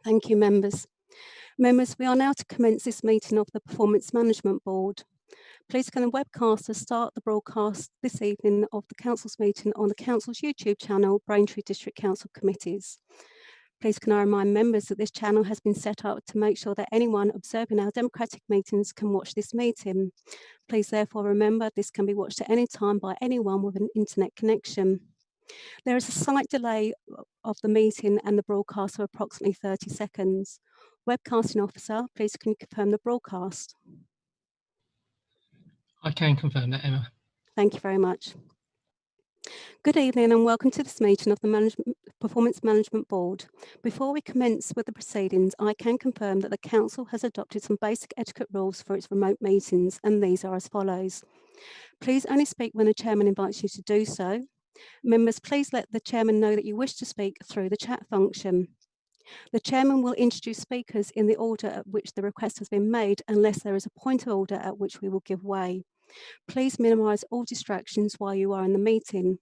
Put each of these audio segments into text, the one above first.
Thank you, members. Members, we are now to commence this meeting of the Performance Management Board. Please can the webcaster start the broadcast this evening of the Council's meeting on the Council's YouTube channel, Braintree District Council Committees. Please can I remind members that this channel has been set up to make sure that anyone observing our democratic meetings can watch this meeting. Please therefore remember this can be watched at any time by anyone with an internet connection. There is a slight delay of the meeting and the broadcast of approximately 30 seconds. Webcasting officer, please can you confirm the broadcast? I can confirm that, Emma. Thank you very much. Good evening and welcome to this meeting of the Performance Management Board. Before we commence with the proceedings, I can confirm that the Council has adopted some basic etiquette rules for its remote meetings, and these are as follows. Please only speak when the Chairman invites you to do so. Members, please let the Chairman know that you wish to speak through the chat function. The Chairman will introduce speakers in the order at which the request has been made, unless there is a point of order at which we will give way. Please minimise all distractions while you are in the meeting.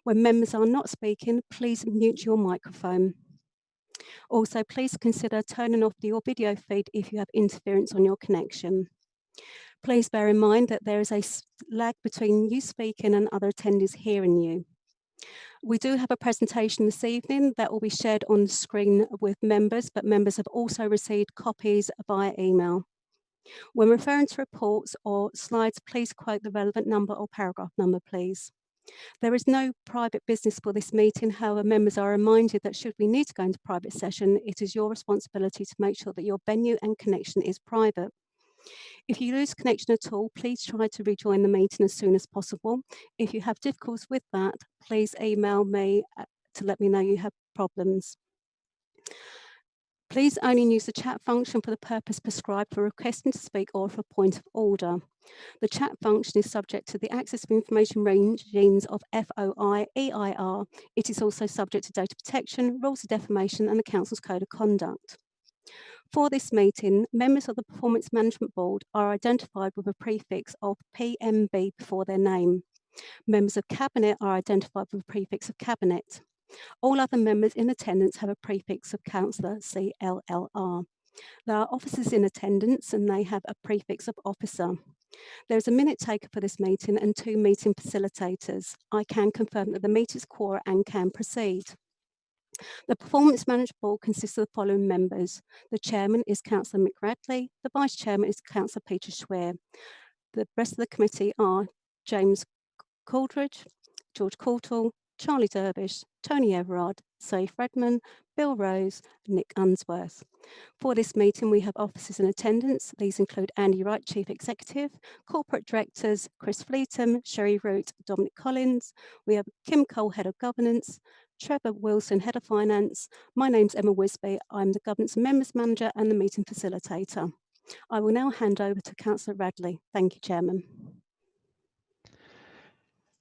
When members are not speaking, please mute your microphone. Also, please consider turning off your video feed if you have interference on your connection. Please bear in mind that there is a lag between you speaking and other attendees hearing you. We do have a presentation this evening that will be shared on the screen with members, but members have also received copies via email. When referring to reports or slides, please quote the relevant number or paragraph number, please. There is no private business for this meeting. However, members are reminded that should we need to go into private session, it is your responsibility to make sure that your venue and connection is private. If you lose connection at all, please try to rejoin the meeting as soon as possible. If you have difficulties with that, please email me to let me know you have problems. Please only use the chat function for the purpose prescribed for requesting to speak or for a point of order. The chat function is subject to the access of information regimes of FOI, EIR. It is also subject to data protection, rules of defamation and the Council's Code of Conduct. For this meeting, members of the Performance Management Board are identified with a prefix of PMB before their name. Members of Cabinet are identified with a prefix of Cabinet. All other members in attendance have a prefix of Councillor, CLLR. There are officers in attendance and they have a prefix of Officer. There is a minute taker for this meeting and 2 meeting facilitators. I can confirm that the meeting is quorum and can proceed. The Performance Management Board consists of the following members. The Chairman is Councillor Mick Radley. The Vice Chairman is Councillor Peter Schwer. The rest of the committee are James Coldridge, George Courtall, Charlie Dervish, Tony Everard, Saif Redman, Bill Rose, Nick Unsworth. For this meeting, we have officers in attendance. These include Andy Wright, Chief Executive, Corporate Directors, Chris Fleetham, Sherry Root, Dominic Collins. We have Kim Cole, Head of Governance, Trevor Wilson, Head of Finance. My name's Emma Wisby. I'm the Governance and Members Manager and the Meeting Facilitator. I will now hand over to Councillor Radley. Thank you, Chairman.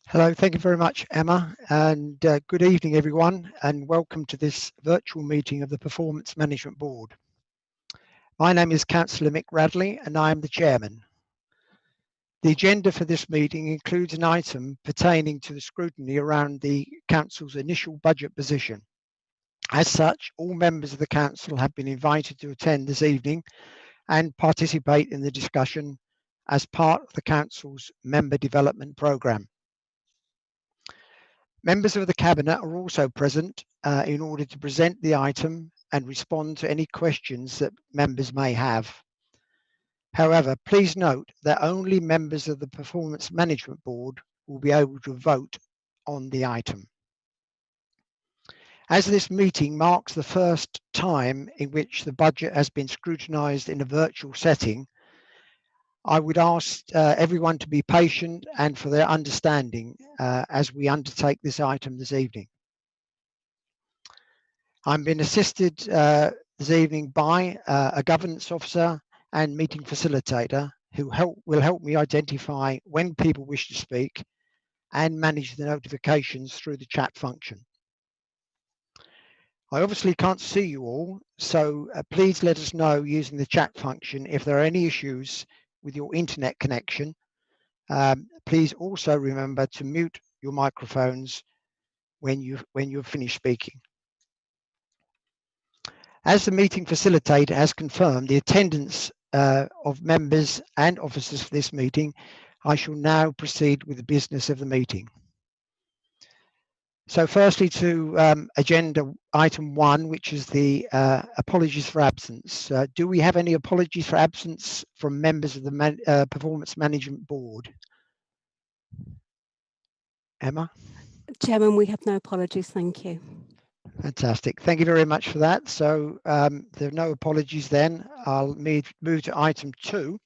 Hello, thank you very much, Emma, and good evening, everyone, and welcome to this virtual meeting of the Performance Management Board. My name is Councillor Mick Radley, and I am the Chairman. The agenda for this meeting includes an item pertaining to the scrutiny around the Council's initial budget position. As such, all members of the Council have been invited to attend this evening and participate in the discussion as part of the Council's Member Development Programme. Members of the Cabinet are also present in order to present the item and respond to any questions that members may have. However, please note that only members of the Performance Management Board will be able to vote on the item. As this meeting marks the first time in which the budget has been scrutinised in a virtual setting, I would ask everyone to be patient and for their understanding as we undertake this item this evening. I'm being assisted this evening by a governance officer and meeting facilitator who will help me identify when people wish to speak and manage the notifications through the chat function. I obviously can't see you all, so please let us know using the chat function if there are any issues with your internet connection. Please also remember to mute your microphones when you've finished speaking. As the meeting facilitator has confirmed the attendance of members and officers for this meeting, I shall now proceed with the business of the meeting. So firstly to agenda item 1, which is the apologies for absence. Do we have any apologies for absence from members of the Performance Management Board? Emma? Chairman, we have no apologies, thank you. Fantastic. Thank you very much for that. So there are no apologies then. I'll move to item 2,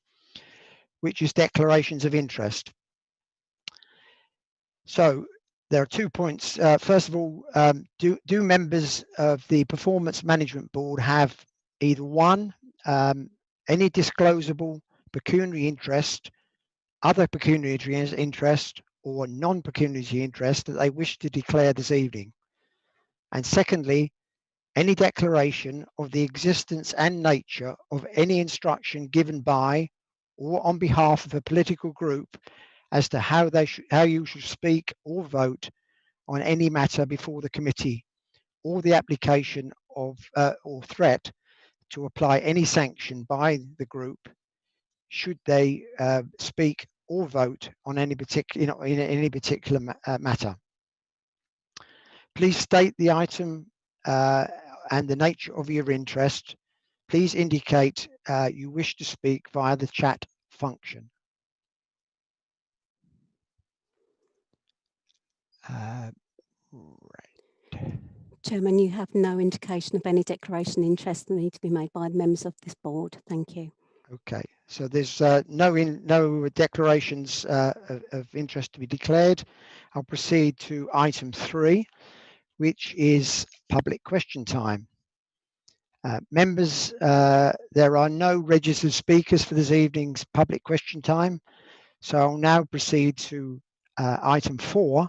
which is declarations of interest. So there are 2 points. First of all, do members of the Performance Management Board have either one, any disclosable pecuniary interest, other pecuniary interest, or non-pecuniary interest that they wish to declare this evening? And secondly, any declaration of the existence and nature of any instruction given by or on behalf of a political group as to how you should speak or vote on any matter before the committee, or the application of or threat to apply any sanction by the group should they speak or vote on any particular in any particular matter. Please state the item and the nature of your interest. Please indicate you wish to speak via the chat function. Right. Chairman, you have no indication of any declaration of interest that need to be made by the members of this board. Thank you. Okay, so there's no declarations of interest to be declared. I'll proceed to item 3, which is public question time. Members, there are no registered speakers for this evening's public question time, so I'll now proceed to item 4,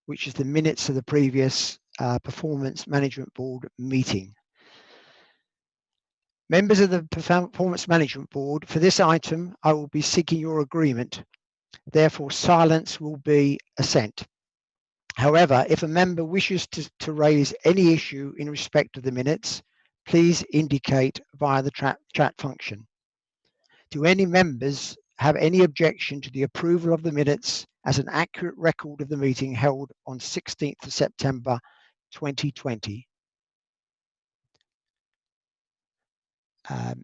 which is the minutes of the previous Performance Management Board meeting. Members of the Performance Management Board, for this item, I will be seeking your agreement. Therefore, silence will be assent. However, if a member wishes to raise any issue in respect of the minutes, please indicate via the chat function. Do any members have any objection to the approval of the minutes as an accurate record of the meeting held on 16th of September 2020? I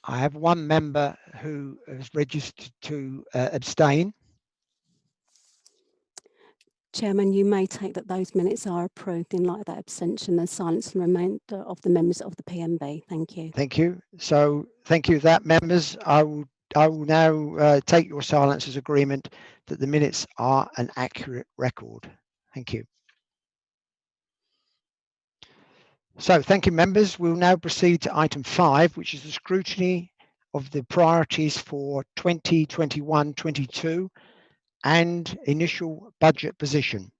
have one member who has registered to abstain. Chairman, you may take that those minutes are approved in light of that abstention and silence and remainder of the members of the PMB. Thank you. Thank you. So thank you for that, members. I will now take your silence as agreement that the minutes are an accurate record. Thank you. So thank you, members. We'll now proceed to item 5, which is the scrutiny of the priorities for 2021-22 and initial budget position.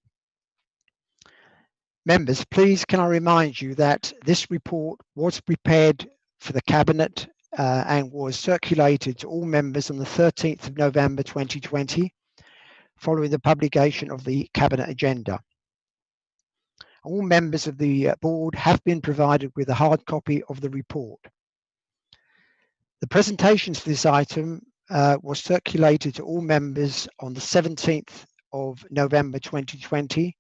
Members, please can I remind you that this report was prepared for the Cabinet and was circulated to all members on the 13th of November 2020, following the publication of the Cabinet agenda. All members of the board have been provided with a hard copy of the report. The presentations for this item was circulated to all members on the 17th of November 2020,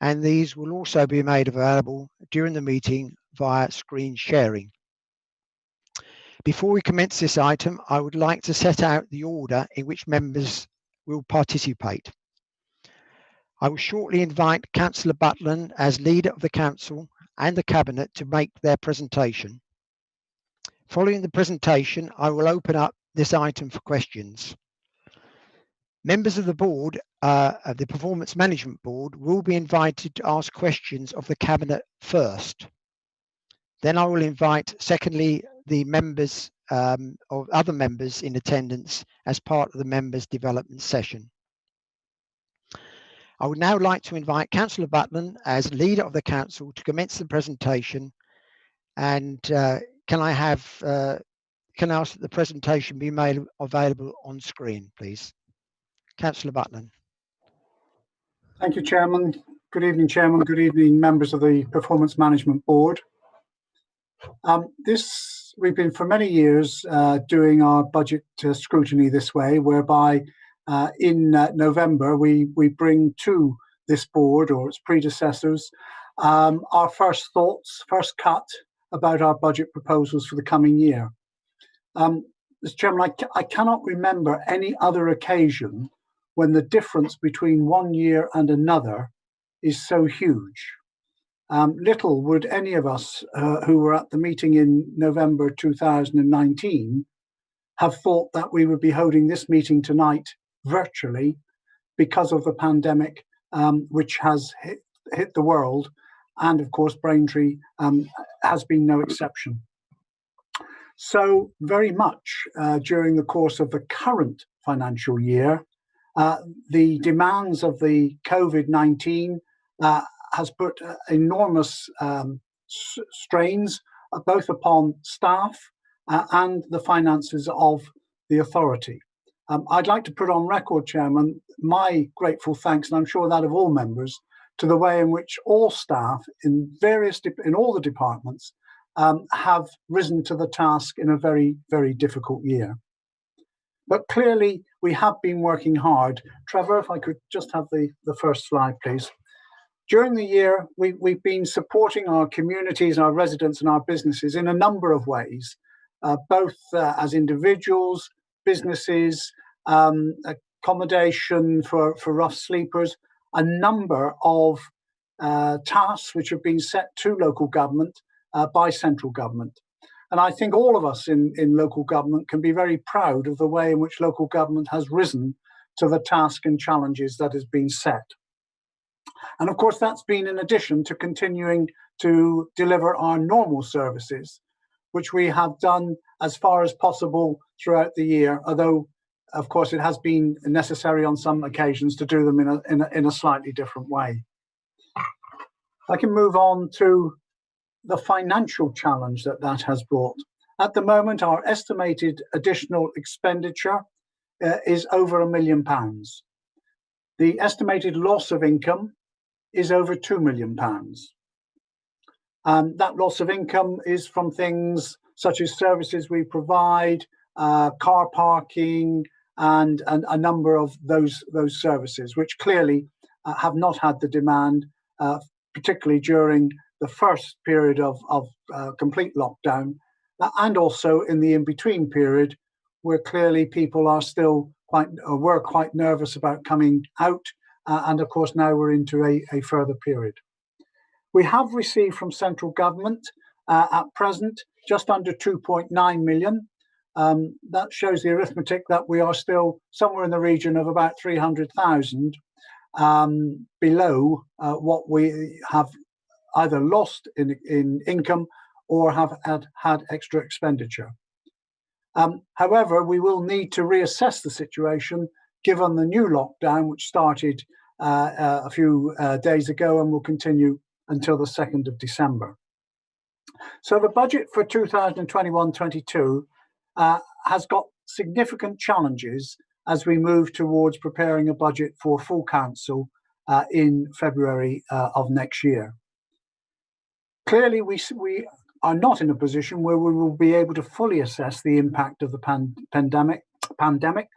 and these will also be made available during the meeting via screen sharing. Before we commence this item, I would like to set out the order in which members will participate. I will shortly invite Councillor Butland as leader of the Council and the Cabinet to make their presentation. Following the presentation, I will open up this item for questions. Members of the board, of the Performance Management Board, will be invited to ask questions of the Cabinet first. Then I will invite, secondly, the members of other members in attendance as part of the members' development session. I would now like to invite Councillor Butland as leader of the Council to commence the presentation. And can I ask that the presentation be made available on screen, please? Councillor Butland. Thank you, Chairman. Good evening, Chairman. Good evening, members of the Performance Management Board. We've been for many years doing our budget scrutiny this way, whereby in November we bring to this board or its predecessors our first thoughts, first cut about our budget proposals for the coming year. Mr. Chairman, I cannot remember any other occasion when the difference between one year and another is so huge. Little would any of us who were at the meeting in November 2019 have thought that we would be holding this meeting tonight virtually because of the pandemic which has hit the world, and of course Braintree has been no exception. So very much during the course of the current financial year, the demands of the COVID-19 has put enormous strains both upon staff and the finances of the authority. I'd like to put on record, Chairman, my grateful thanks, and I'm sure that of all members, to the way in which all staff in all the departments have risen to the task in a very, very difficult year. But clearly, we have been working hard. Trevor, if I could just have the first slide, please. During the year, we've been supporting our communities, our residents and our businesses in a number of ways, both as individuals, businesses, accommodation for rough sleepers, a number of tasks which have been set to local government by central government. And I think all of us in local government can be very proud of the way in which local government has risen to the task and challenges that has been set. And of course, that's been in addition to continuing to deliver our normal services, which we have done as far as possible throughout the year, although, of course, it has been necessary on some occasions to do them in a slightly different way. I can move on to the financial challenge that has brought. At the moment, our estimated additional expenditure is over £1 million. The estimated loss of income is over £2 million. That loss of income is from things such as services we provide, car parking, and a number of those services, which clearly have not had the demand, particularly during the first period of complete lockdown, and also in the in-between period, where clearly people are still were quite nervous about coming out, and of course now we're into a further period. We have received from central government at present just under 2.9 million. That shows the arithmetic that we are still somewhere in the region of about 300,000 below what we have either lost in income or have had extra expenditure. However, we will need to reassess the situation given the new lockdown, which started a few days ago and will continue until the 2nd of December. So the budget for 2021-22 has got significant challenges as we move towards preparing a budget for full council in February of next year. Clearly, we are not in a position where we will be able to fully assess the impact of the pandemic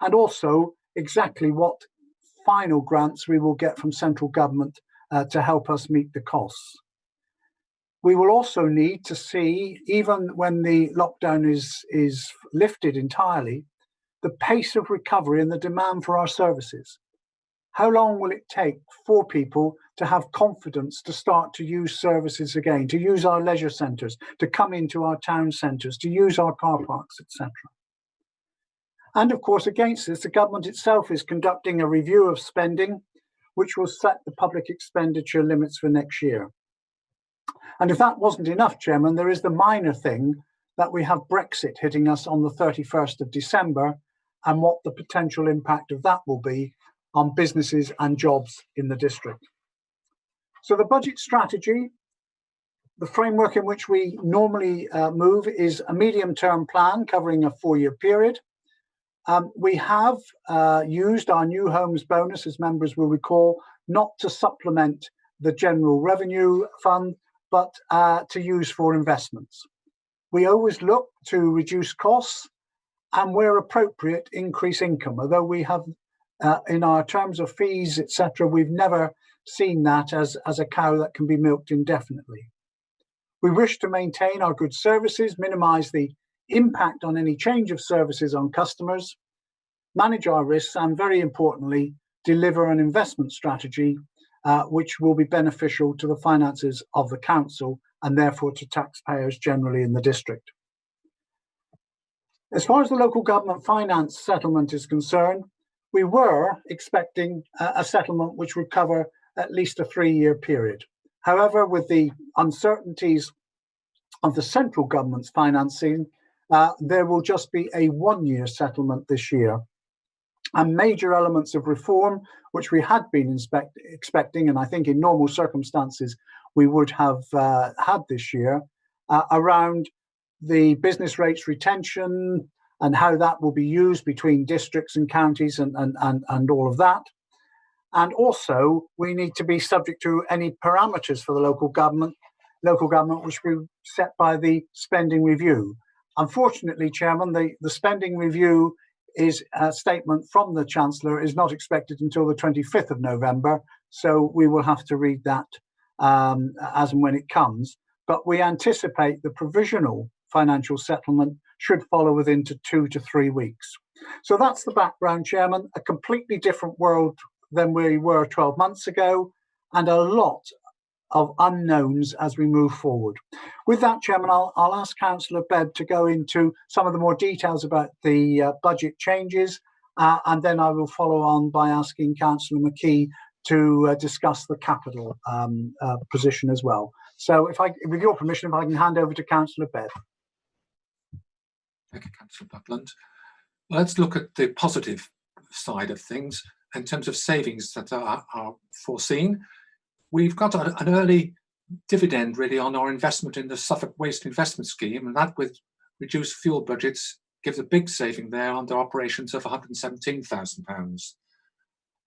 and also exactly what final grants we will get from central government to help us meet the costs. We will also need to see, even when the lockdown is lifted entirely, the pace of recovery and the demand for our services. How long will it take for people to have confidence to start to use services again, to use our leisure centres, to come into our town centres, to use our car parks, etc.? And of course, against this, the government itself is conducting a review of spending, which will set the public expenditure limits for next year. And if that wasn't enough, Chairman, there is the minor thing that we have Brexit hitting us on the 31st of December and what the potential impact of that will be on businesses and jobs in the district. So the budget strategy, the framework in which we normally move, is a medium-term plan covering a 4-year period. We have used our new homes bonus, as members will recall, not to supplement the general revenue fund, but to use for investments. We always look to reduce costs and, where appropriate, increase income. Although we have, in our terms of fees, etc., we've never seen that as a cow that can be milked indefinitely. We wish to maintain our good services, minimise the impact on any change of services on customers, manage our risks, and, very importantly, deliver an investment strategy which will be beneficial to the finances of the council and therefore to taxpayers generally in the district. As far as the local government finance settlement is concerned, we were expecting a settlement which would cover at least a 3-year period. However, with the uncertainties of the central government's financing, there will just be a 1-year settlement this year. And major elements of reform, which we had been expecting, and I think in normal circumstances we would have had this year, around the business rates retention and how that will be used between districts and counties and all of that. And also, we need to be subject to any parameters for the local government which will be set by the spending review. Unfortunately, Chairman, the spending review is a statement from the Chancellor is not expected until the 25th of November, so we will have to read that as and when it comes. But we anticipate the provisional financial settlement should follow within 2 to 3 weeks. So that's the background, Chairman. A completely different world than we were 12 months ago, and a lot of unknowns as we move forward. With that, Chairman, I'll ask Councillor Bebb to go into some of the more details about the budget changes, and then I will follow on by asking Councillor McKee to discuss the capital position as well. So, with your permission, if I can hand over to Councillor Bebb. Thank you, Councillor Buckland. Let's look at the positive side of things in terms of savings that are foreseen. We've got an early dividend really on our investment in the Suffolk Waste Investment Scheme, and that, with reduced fuel budgets, gives a big saving there under operations of £117,000.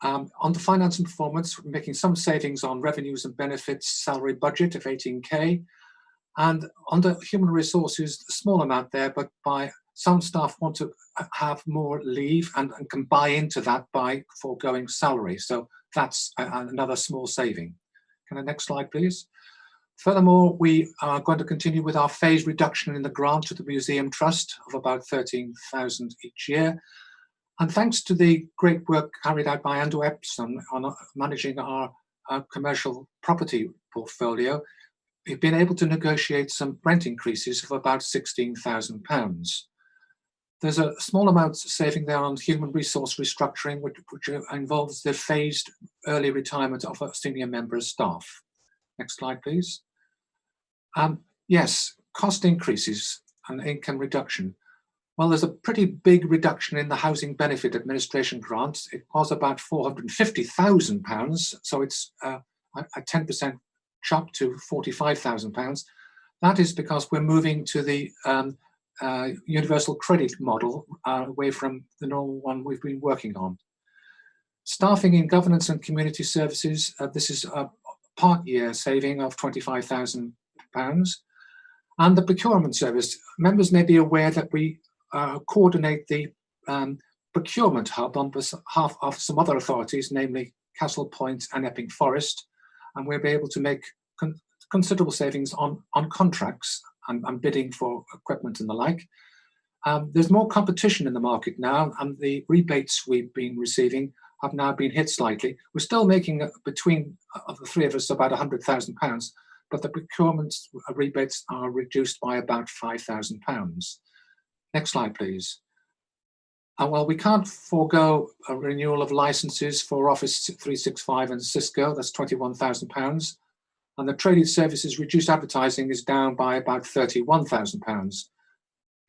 On the finance and performance, we're making some savings on revenues and benefits salary budget of 18k, and under human resources, a small amount there, but by some staff want to have more leave and can buy into that by foregoing salary. So that's another small saving. Can I next slide, please? Furthermore, we are going to continue with our phased reduction in the grant to the Museum Trust of about 13,000 each year. And thanks to the great work carried out by Andrew Epsom on managing our commercial property portfolio, we've been able to negotiate some rent increases of about £16,000. There's a small amount saving there on human resource restructuring, which involves the phased early retirement of a senior member of staff. Next slide, please. Yes, cost increases and income reduction. Well, there's a pretty big reduction in the Housing Benefit Administration grants. It was about £450,000, so it's a 10% chop to £45,000. That is because we're moving to the universal credit model away from the normal one we've been working on. Staffing in governance and community services, this is a part-year saving of £25,000. And the procurement service, members may be aware that we coordinate the procurement hub on behalf of some other authorities, namely Castle Point and Epping Forest, and we'll be able to make considerable savings on contracts and bidding for equipment and the like. There's more competition in the market now, and the rebates we've been receiving have now been hit slightly. We're still making, between of the three of us, about £100,000, but the procurement rebates are reduced by about £5,000. Next slide, please. Well, we can't forego a renewal of licenses for Office 365 and Cisco, that's £21,000. And the traded services reduced advertising is down by about £31,000.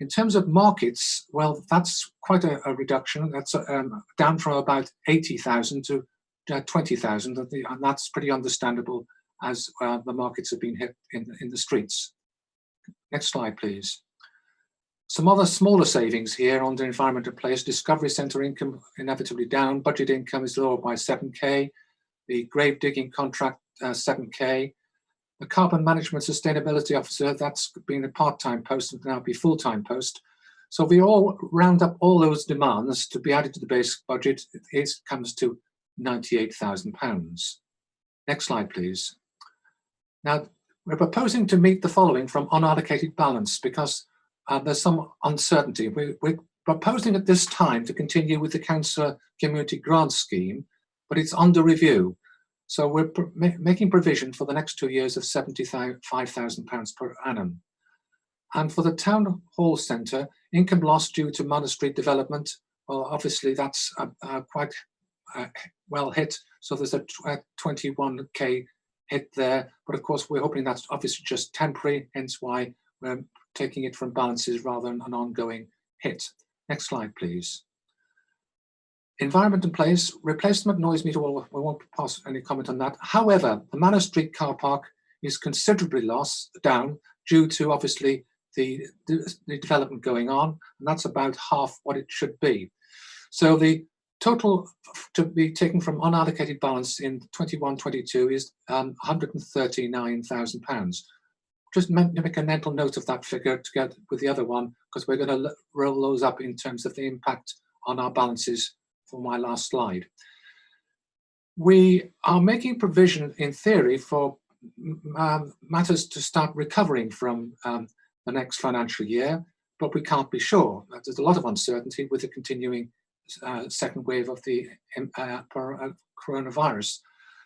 In terms of markets, well, that's quite a reduction. That's down from about 80,000 to 20,000, and that's pretty understandable as the markets have been hit in the streets. Next slide, please. Some other smaller savings here on the environment and place. Discovery Centre income inevitably down. Budget income is lower by 7k. the grave digging contract, 7K. The carbon management sustainability officer, that's been a part-time post and now be full-time post. So if we all round up all those demands to be added to the basic budget, it comes to £98,000. Next slide, please. Now, we're proposing to meet the following from unallocated balance because there's some uncertainty. We're proposing at this time to continue with the Council Community Grant Scheme, but it's under review. So we're making provision for the next 2 years of £75,000 per annum. And for the Town Hall Centre, income loss due to monastery development, well, obviously that's quite well hit. So there's a 21K hit there. But of course, we're hoping that's obviously just temporary, hence why we're taking it from balances rather than an ongoing hit. Next slide, please. Environment and place, replacement noise meter, well, we won't pass any comment on that. However, the Manor Street car park is considerably down due to obviously the development going on, and that's about half what it should be. So the total to be taken from unallocated balance in 21-22 is £139,000. Just make a mental note of that figure together with the other one, because we're going to roll those up in terms of the impact on our balances for my last slide. We are making provision in theory for matters to start recovering from the next financial year, but we can't be sure. There's a lot of uncertainty with the continuing second wave of the coronavirus.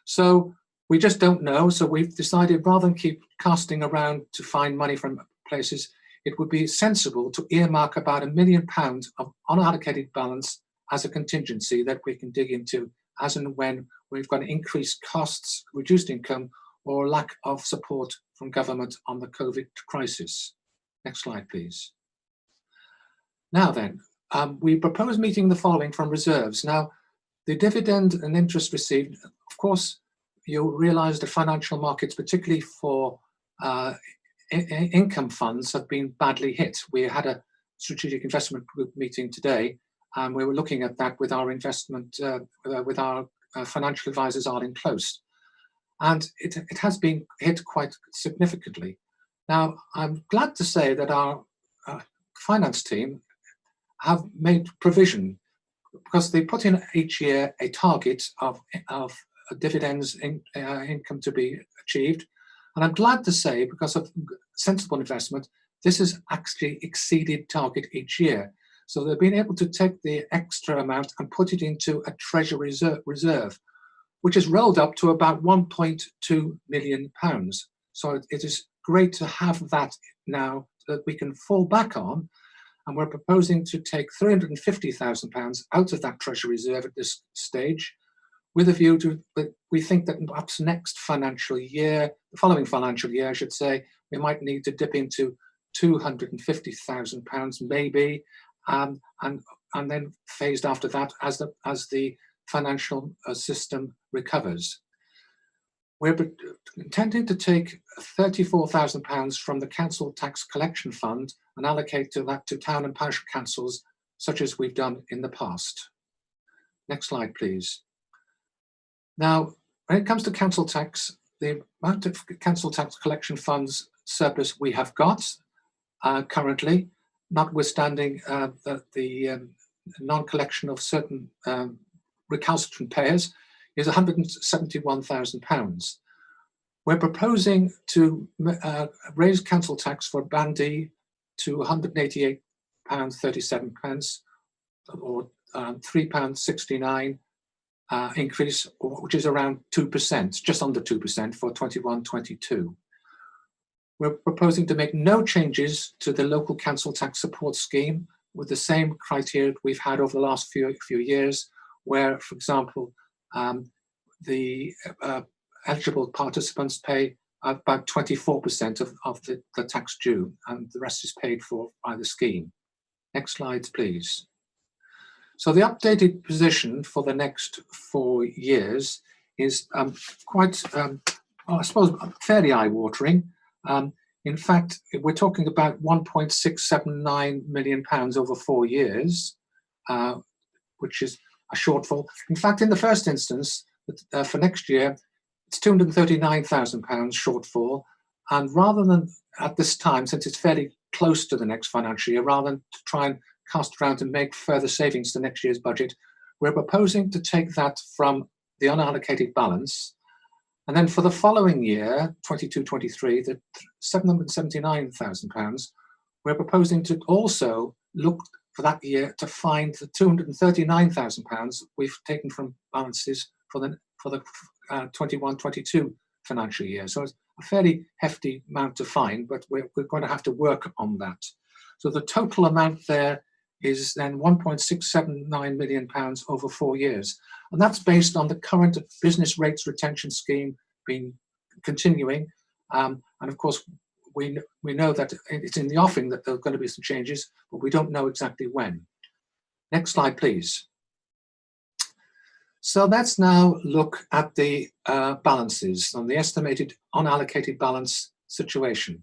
So we just don't know. So we've decided rather than keep casting around to find money from places, it would be sensible to earmark about £1 million of unallocated balance as a contingency that we can dig into as and when we've got increased costs, reduced income, or lack of support from government on the COVID crisis. Next slide, please. Now then, we propose meeting the following from reserves. Now, the dividend and interest received, of course, you'll realise the financial markets, particularly for income funds, have been badly hit. We had a strategic investment group meeting today, and we were looking at that with our investment, with our financial advisors, Arling Close. And it has been hit quite significantly. Now, I'm glad to say that our finance team have made provision because they put in each year a target of dividends income to be achieved. And I'm glad to say, because of sensible investment, this has actually exceeded target each year. So they've been able to take the extra amount and put it into a treasury reserve, which is rolled up to about £1.2 million. So it is great to have that now that we can fall back on. And we're proposing to take £350,000 out of that treasury reserve at this stage, with a view to, we think that perhaps next financial year, the following financial year, I should say, we might need to dip into £250,000 maybe, and then phased after that as the financial system recovers. We're intending to take £34,000 from the Council Tax Collection Fund and allocate that to town and parish councils, such as we've done in the past. Next slide, please. Now, when it comes to council tax, the amount of council tax collection funds surplus we have got currently, notwithstanding the non-collection of certain recalcitrant payers, is £171,000. We're proposing to raise council tax for Band D to £188.37, or £3.69 increase, which is around 2%, just under 2% for 21-22. We're proposing to make no changes to the local council tax support scheme with the same criteria we've had over the last few years, where, for example, the eligible participants pay about 24% of the tax due, and the rest is paid for by the scheme. Next slide, please. So the updated position for the next 4 years is quite, I suppose, fairly eye-watering. In fact, we're talking about £1.679 million over 4 years, which is a shortfall. In fact, in the first instance, that for next year, it's £239,000 shortfall. And rather than at this time, since it's fairly close to the next financial year, rather than to try and cast around and make further savings to next year's budget, we're proposing to take that from the unallocated balance. And then for the following year, 22-23, the £779,000, we're proposing to also look for that year to find the £239,000 we've taken from balances for the 21-22 financial year. So it's a fairly hefty amount to find, but we're going to have to work on that. So the total amount there is then £1.679 million over 4 years. And that's based on the current business rates retention scheme being continuing. And of course, we know that it's in the offing that there are going to be some changes, but we don't know exactly when. Next slide, please. So let's now look at the balances on the estimated unallocated balance situation.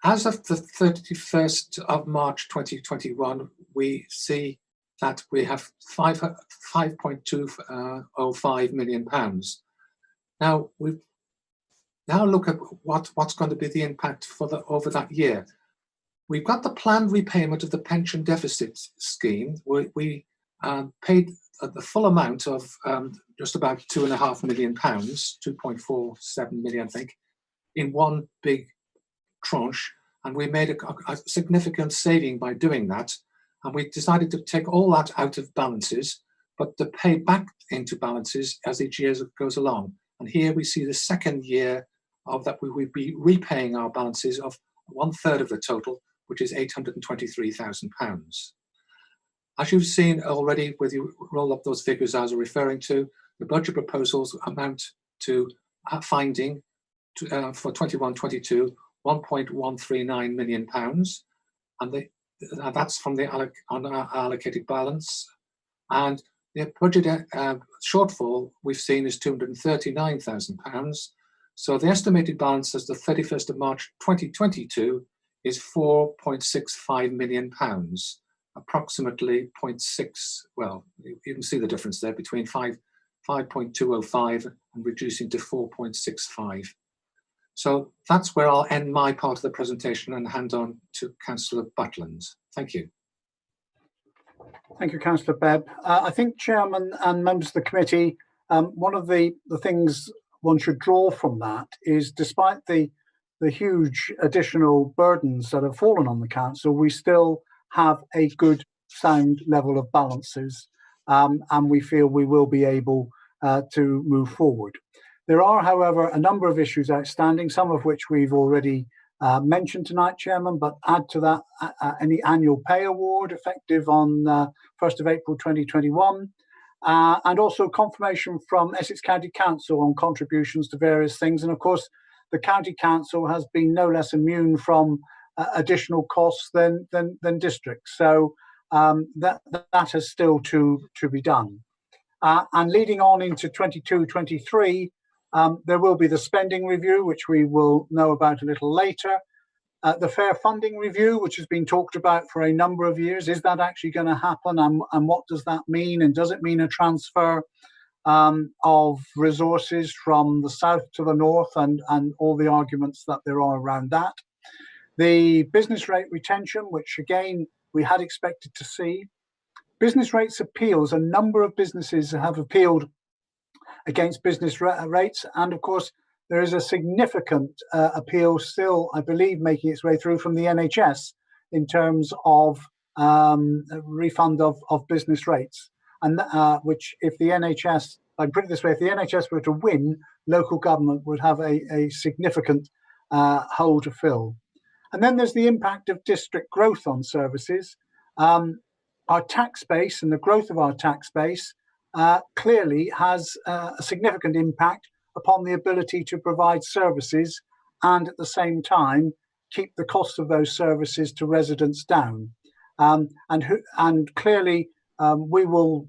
As of the 31st of March 2021, we see that we have £5.205 million. Now we look at what's going to be the impact for over that year. We've got the planned repayment of the pension deficit scheme. We paid the full amount of just about £2.5 million, 2.47 million, I think, in one big tranche, and we made a significant saving by doing that. And we decided to take all that out of balances, but to pay back into balances as each year goes along. And here we see the second year of that we would be repaying our balances of 1/3 of the total, which is £823,000. As you've seen already, whether you roll up those figures I was referring to, the budget proposals amount to finding for 21-22 £1.139 million, and that's from the unallocated balance. And the budget shortfall we've seen is £239,000. So the estimated balance as the 31st of March 2022 is £4.65 million, approximately 0.6. Well, you can see the difference there between 5.205 and reducing to 4.65. So that's where I'll end my part of the presentation and hand on to Councillor Butland. Thank you. Thank you, Councillor Bebb. I think, Chairman and members of the committee, one of the things one should draw from that is, despite the huge additional burdens that have fallen on the council, we still have a good, sound level of balances, and we feel we will be able to move forward. There are, however, a number of issues outstanding, some of which we've already mentioned tonight, Chairman, but add to that any annual pay award effective on 1st of April 2021, and also confirmation from Essex County Council on contributions to various things. And of course, the County Council has been no less immune from additional costs than districts. So that has still to be done. And leading on into 22-23, there will be the spending review, which we will know about a little later. The fair funding review, which has been talked about for a number of years. Is that actually going to happen? And what does that mean? And does it mean a transfer of resources from the south to the north, and all the arguments that there are around that? The business rate retention, which again, we had expected to see. Business rates appeals, a number of businesses have appealed against business rates, and of course there is a significant appeal still, I believe, making its way through from the NHS in terms of refund of business rates, and which, if the NHS, I put it this way, if the NHS were to win, local government would have a significant hole to fill. And then there's the impact of district growth on services. Our tax base and the growth of our tax base clearly has a significant impact upon the ability to provide services, and at the same time keep the cost of those services to residents down. And clearly we will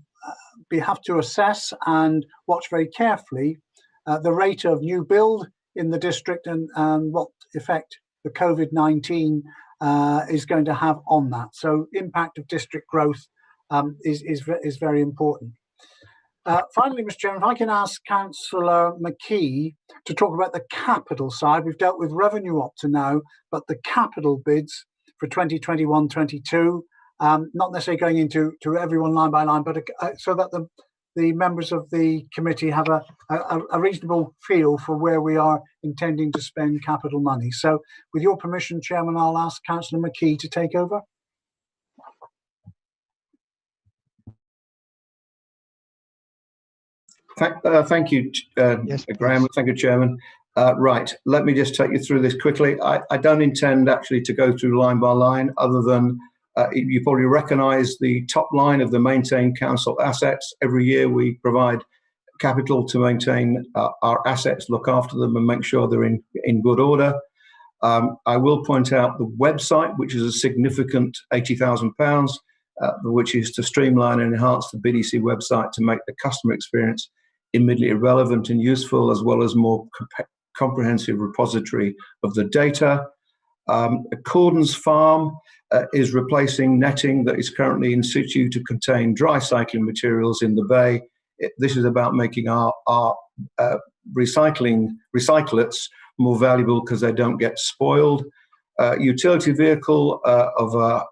have to assess and watch very carefully the rate of new build in the district, and what effect the COVID-19 is going to have on that. So impact of district growth is very important. Finally, Mr. Chairman, if I can ask Councillor McKee to talk about the capital side. We've dealt with revenue up to now, but the capital bids for 2021-22, not necessarily going into everyone line by line, but so that the members of the committee have a reasonable feel for where we are intending to spend capital money. So with your permission, Chairman, I'll ask Councillor McKee to take over. Thank you, Yes, Graham. please. Thank you, Chairman. Right, let me just take you through this quickly. I don't intend actually to go through line by line, other than you probably recognise the top line of the maintained council assets. Every year we provide capital to maintain our assets, look after them and make sure they're in good order. I will point out the website, which is a significant £80,000, which is to streamline and enhance the BDC website to make the customer experience immediately relevant and useful, as well as more comprehensive repository of the data. Accordance Farm is replacing netting that is currently in situ to contain dry cycling materials in the bay. This is about making our recyclates more valuable because they don't get spoiled. Utility vehicle of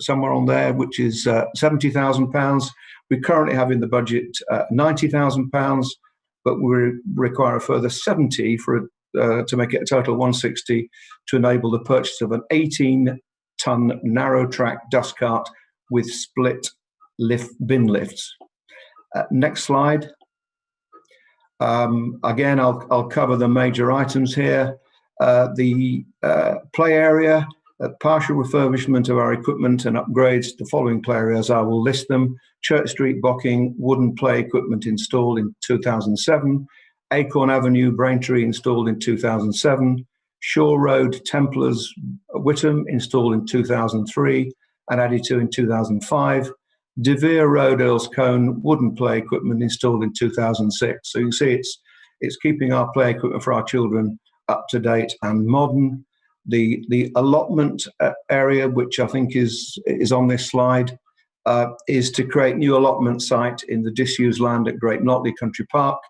somewhere on there, which is £70,000. We currently have in the budget £90,000, but we require a further 70 to make it a total of 160 to enable the purchase of an 18-ton narrow track dust cart with split bin lifts. Next slide. Again, I'll cover the major items here. The play area, partial refurbishment of our equipment and upgrades. The following play areas, I will list them. Church Street, Bocking, wooden play equipment installed in 2007. Acorn Avenue, Braintree, installed in 2007. Shore Road, Templars, Whittam, installed in 2003 and added to in 2005. De Vere Road, Earls Cone, wooden play equipment installed in 2006. So you can see it's keeping our play equipment for our children up to date and modern. The allotment area, which I think is on this slide, is to create new allotment site in the disused land at Great Notley Country Park.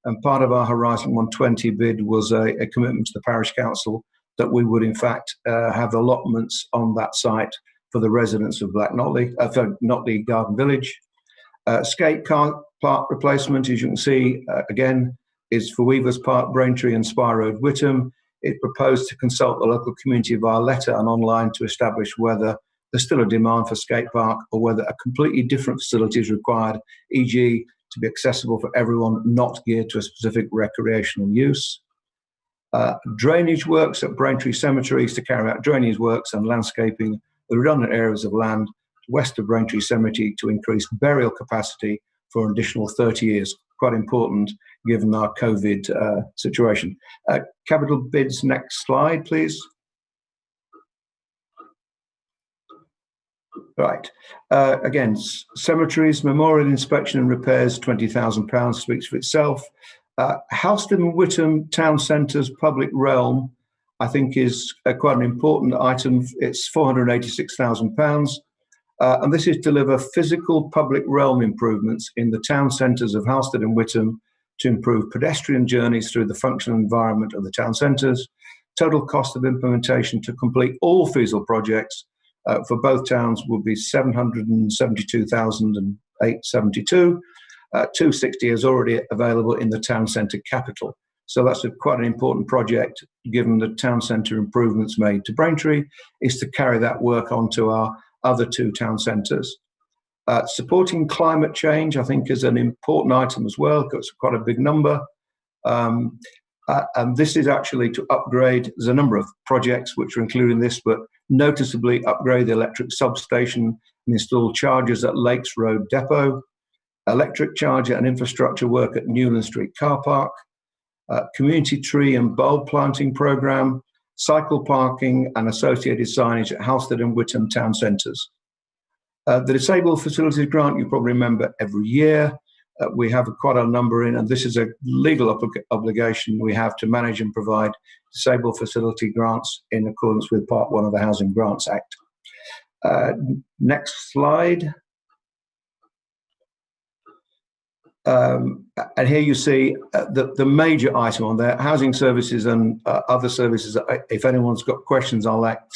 And part of our Horizon 120 bid was a commitment to the parish council that we would in fact have allotments on that site for the residents of Black Notley, for Notley Garden Village. Skate car park replacement, as you can see, again, is for Weavers Park, Braintree and Spire Road, Whittam. It proposed to consult the local community via letter and online to establish whether there's still a demand for skate park or whether a completely different facility is required, e.g. to be accessible for everyone, not geared to a specific recreational use. Drainage works at Braintree Cemetery to carry out drainage works and landscaping the redundant areas of land west of Braintree Cemetery to increase burial capacity for an additional 30 years. Quite important given our COVID situation. Capital bids, next slide, please. Right. Again, cemeteries, memorial inspection and repairs, £20,000 speaks for itself. Houston and Whittam Town Centre's public realm, I think, is quite an important item. It's £486,000. And this is to deliver physical public realm improvements in the town centres of Halstead and Whittam to improve pedestrian journeys through the functional environment of the town centres. Total cost of implementation to complete all feasible projects for both towns will be £772,872. 260 is already available in the town centre capital. So that's quite an important project, given the town centre improvements made to Braintree, is to carry that work onto our other two town centres. Supporting climate change, I think, is an important item as well, because it's quite a big number. And this is actually to upgrade. There's a number of projects which are included in this, but noticeably upgrade the electric substation and install chargers at Lakes Road Depot, electric charger and infrastructure work at Newland Street Car Park, community tree and bulb planting programme, cycle parking and associated signage at Halstead and Whittam town centres. The disabled facilities grant, you probably remember, every year. We have quite a number in, and this is a legal obligation we have to manage and provide disabled facility grants in accordance with Part 1 of the Housing Grants Act. Next slide. And here you see the major item on there, housing services and other services. If anyone's got questions, I'll let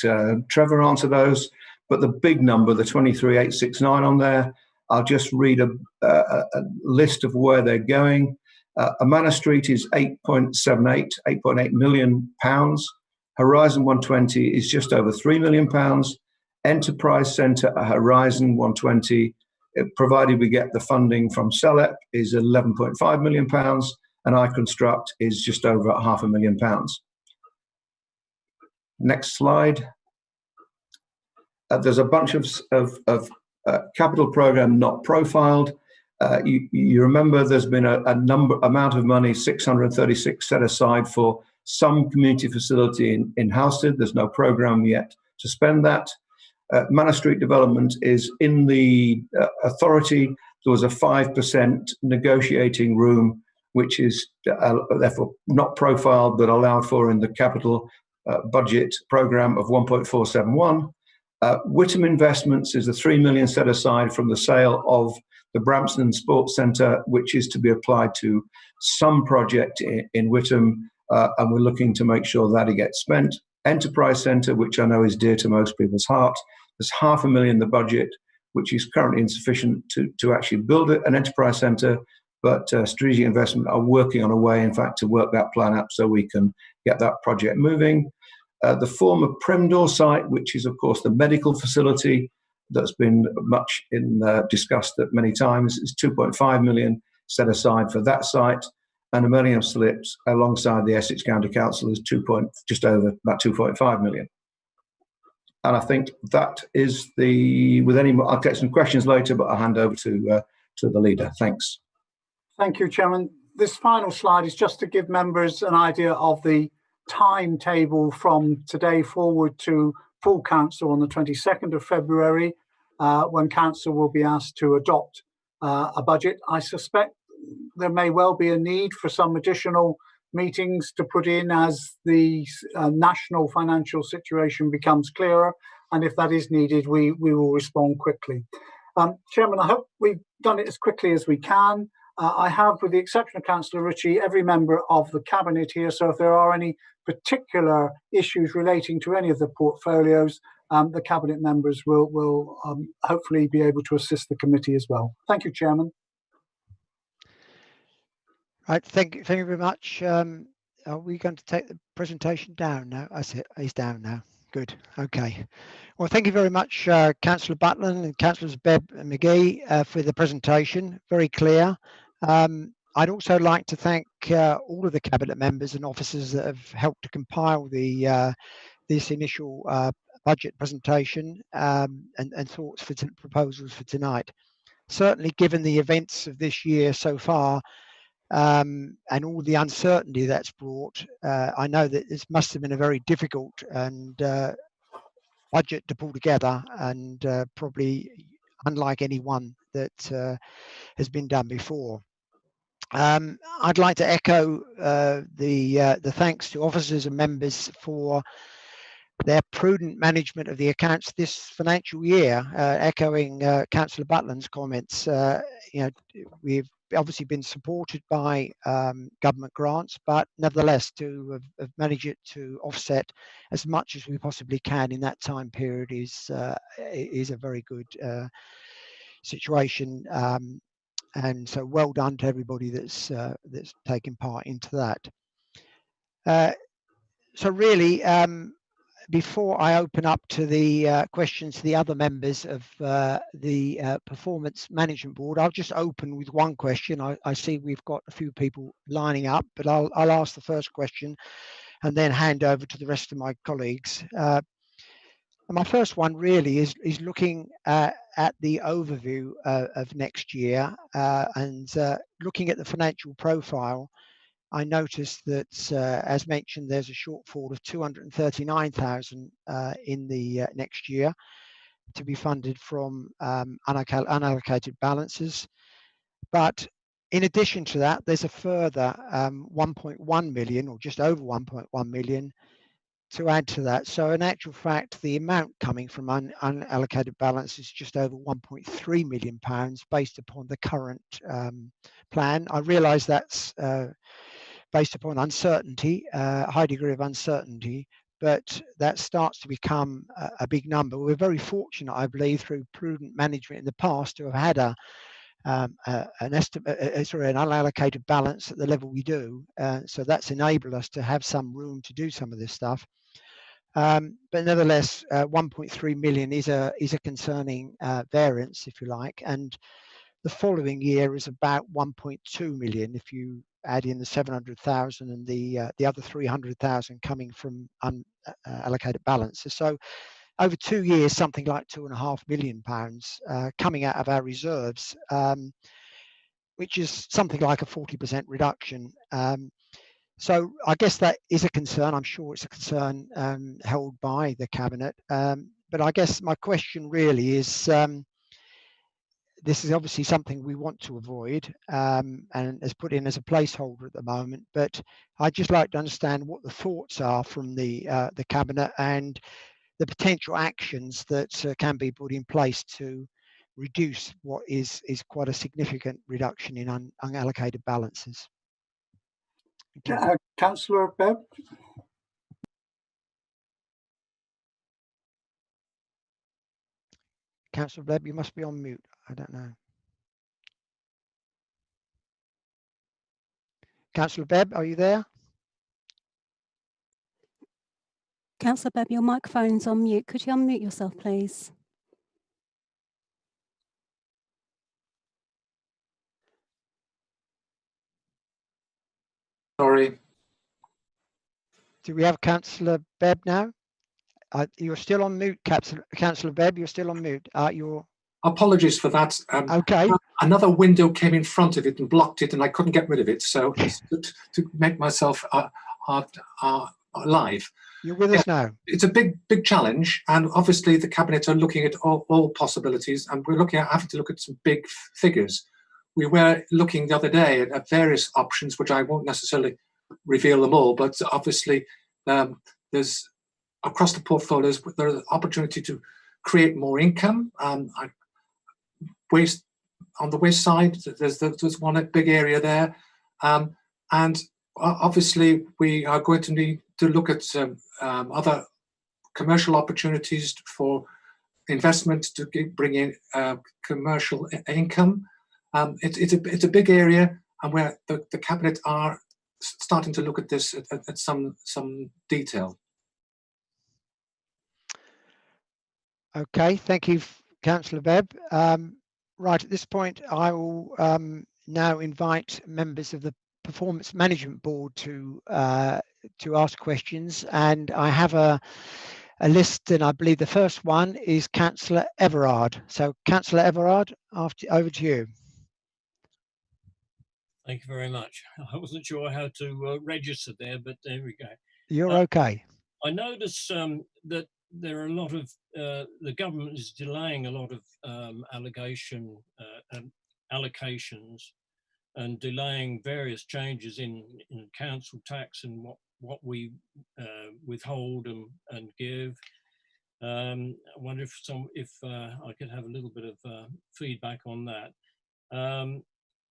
Trevor answer those. But the big number, the 23,869 on there, I'll just read a list of where they're going. Manor Street is 8.8 million pounds. Horizon 120 is just over 3 million pounds. Enterprise Centre at Horizon 120, provided we get the funding from CELEP, is 11.5 million pounds, and iConstruct is just over £500,000. Next slide. There's a bunch of capital program not profiled. You remember there's been amount of money, 636 set aside for some community facility in Halstead. There's no program yet to spend that. Manor Street development is in the authority. There was a 5% negotiating room, which is therefore not profiled but allowed for in the capital budget program of 1.471. Whittam Investments is the 3 million set aside from the sale of the Brampton Sports Centre, which is to be applied to some project in Whittam, and we're looking to make sure that it gets spent. Enterprise Centre, which I know is dear to most people's heart, there's £500,000 in the budget, which is currently insufficient to actually build an enterprise centre, but Strategic Investment are working on a way, in fact, to work that plan up so we can get that project moving. The former Primdor site, which is, of course, the medical facility that's been much discussed at many times, is 2.5 million set aside for that site, and the Millennium Slips alongside the Essex County Council is just over about 2.5 million. And I think that is I'll get some questions later, but I'll hand over to the leader. Thanks. Thank you, Chairman. This final slide is just to give members an idea of the timetable from today forward to full council on the 22nd of February, when council will be asked to adopt a budget. I suspect there may well be a need for some additional meetings to put in as the national financial situation becomes clearer, and if that is needed, we will respond quickly. Chairman, I hope we've done it as quickly as we can. I have, with the exception of Councillor Ritchie, every member of the Cabinet here, so if there are any particular issues relating to any of the portfolios, the Cabinet members will hopefully be able to assist the committee as well. Thank you, Chairman. Right, thank you very much. Are we going to take the presentation down now? I see he's down now. Good. Okay. Well, thank you very much, Councillor Butland and Councillors Bebb and McGee for the presentation. Very clear. I'd also like to thank all of the Cabinet members and officers that have helped to compile this initial budget presentation and thoughts for proposals for tonight. Certainly, given the events of this year so far, and all the uncertainty that's brought, I know that this must have been a very difficult and budget to pull together, and probably unlike any one that has been done before. I'd like to echo the thanks to officers and members for their prudent management of the accounts this financial year. Echoing Councillor Butland's comments, we've obviously been supported by government grants, but nevertheless to have managed it to offset as much as we possibly can in that time period is a very good situation, and so well done to everybody that's taken part into that. So really, before I open up to the questions to the other members of the Performance Management Board, I'll just open with one question. I see we've got a few people lining up, but I'll ask the first question and then hand over to the rest of my colleagues. And my first one really is looking at the overview of next year and looking at the financial profile. I noticed that, as mentioned, there's a shortfall of 239,000 in the next year to be funded from unallocated balances. But in addition to that, there's a further 1.1 million, or just over 1.1 million, to add to that. So in actual fact, the amount coming from unallocated balance is just over £1.3 million based upon the current plan. I realise that's based upon uncertainty, a high degree of uncertainty, but that starts to become a big number. We're very fortunate, I believe, through prudent management in the past to have had an unallocated balance at the level we do. So that's enabled us to have some room to do some of this stuff. But nevertheless, 1.3 million is a concerning variance, if you like, and the following year is about 1.2 million if you add in the 700,000 and the other 300,000 coming from unallocated balances. So over 2 years, something like £2.5 million coming out of our reserves, which is something like a 40% reduction. So I guess that is a concern. I'm sure it's a concern held by the Cabinet. But I guess my question really is, this is obviously something we want to avoid and is put in as a placeholder at the moment. But I'd just like to understand what the thoughts are from the Cabinet and the potential actions that can be put in place to reduce what is quite a significant reduction in unallocated balances. Councillor Bebb? Councillor Bebb, you must be on mute. I don't know. Councillor Bebb, are you there? Councillor Bebb, your microphone's on mute. Could you unmute yourself, please? Sorry. Do we have Councillor Bebb now? You're still on mute, Councillor Bebb. You're still on mute. You're... Apologies for that. Okay. Another window came in front of it and blocked it, and I couldn't get rid of it. So to make myself live. You're with us now. It's a big challenge, and obviously the Cabinet are looking at all possibilities, and we're having to look at some big figures. We were looking the other day at various options, which I won't necessarily reveal them all, but obviously there's across the portfolios there's an opportunity to create more income. Waste on the waste side, there's one big area there, and obviously we are going to need to look at other commercial opportunities for investment to bring in commercial income. It's a big area, and where the Cabinet are starting to look at this at some detail. Okay, thank you, Councillor Bebb. Right, at this point, I will now invite members of the Performance Management Board to ask questions, and I have a list, and I believe the first one is Councillor Everard. So, Councillor Everard, over to you. Thank you very much. I wasn't sure how to register there, but there we go. You're okay. I notice that there are a lot of the government is delaying a lot of allocations and delaying various changes in council tax and what we withhold and give. I wonder if I could have a little bit of feedback on that.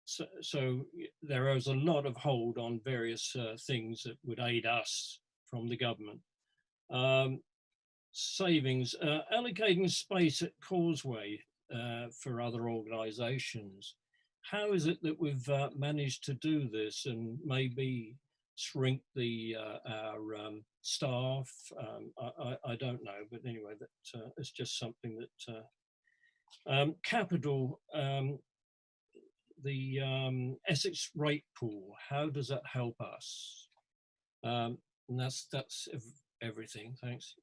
So there is a lot of hold on various things that would aid us from the government. Savings, allocating space at Causeway for other organisations. How is it that we've managed to do this and maybe shrink our staff? I don't know, but anyway, that it's just something that capital. The Essex rate pool. How does that help us? And that's everything. Thanks.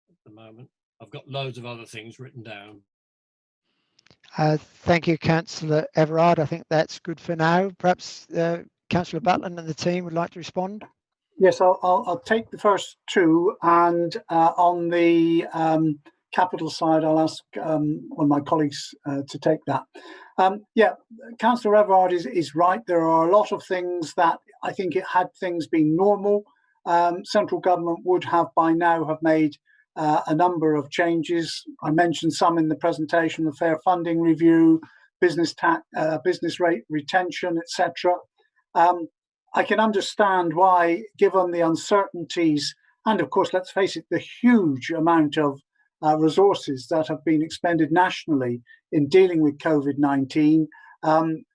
At the moment, I've got loads of other things written down. Thank you, Councillor Everard. I think that's good for now. Perhaps Councillor Butland and the team would like to respond. Yes, I'll take the first two, and on the capital side, I'll ask one of my colleagues to take that. Yeah, Councillor Everard is right. There are a lot of things that I think had things been normal, central government would have by now have made a number of changes. I mentioned some in the presentation: the fair funding review, business rate retention, etc. I can understand why, given the uncertainties, and of course, let's face it, the huge amount of resources that have been expended nationally in dealing with COVID-19, and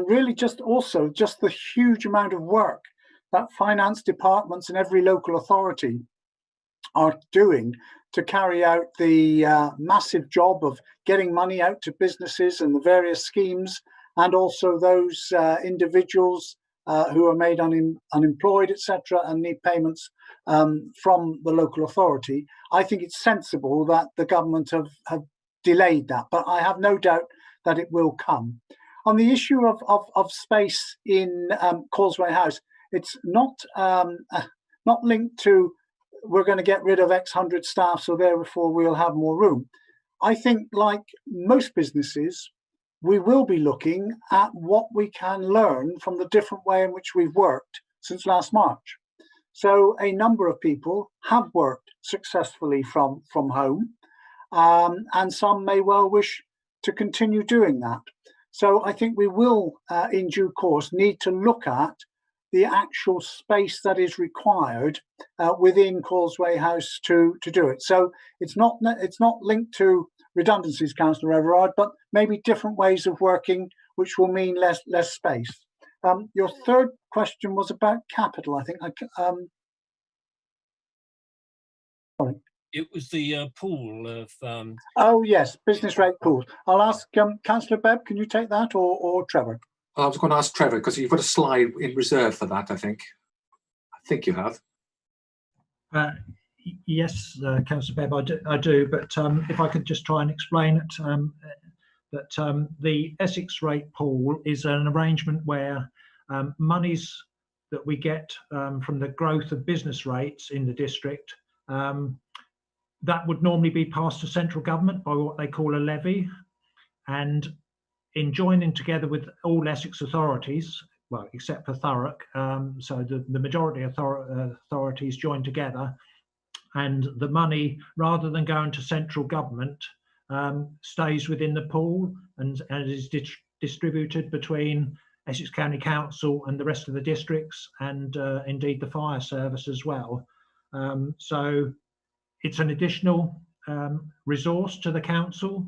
really just the huge amount of work that finance departments in every local authority are doing to carry out the massive job of getting money out to businesses and the various schemes, and also those individuals who are made unemployed, etc., and need payments from the local authority. I think it's sensible that the government have delayed that, but I have no doubt that it will come. On the issue of space in Causeway House, it's not linked to we're going to get rid of X hundred staff, so therefore we'll have more room. I think, like most businesses, we will be looking at what we can learn from the different way in which we've worked since last March. So a number of people have worked successfully from home, and some may well wish to continue doing that. So I think we will, in due course, need to look at the actual space that is required within Causeway House to do it. So it's not linked to redundancies, Councillor Everard, but maybe different ways of working, which will mean less space. Your third question was about capital, I think. Sorry. It was the pool of. Oh yes, business rate pools. I'll ask Councillor Bebb. Can you take that, or Trevor? I was going to ask Trevor because you've got a slide in reserve for that. I think you have. Yes, Councillor Bebb, I do. But if I could just try and explain it, that the Essex rate pool is an arrangement where monies that we get from the growth of business rates in the district, that would normally be passed to central government by what they call a levy, and in joining together with all Essex authorities, well, except for Thurrock, so the majority of authorities join together, and the money, rather than going to central government, stays within the pool and is distributed between Essex County Council and the rest of the districts, and indeed the fire service as well. So it's an additional resource to the council,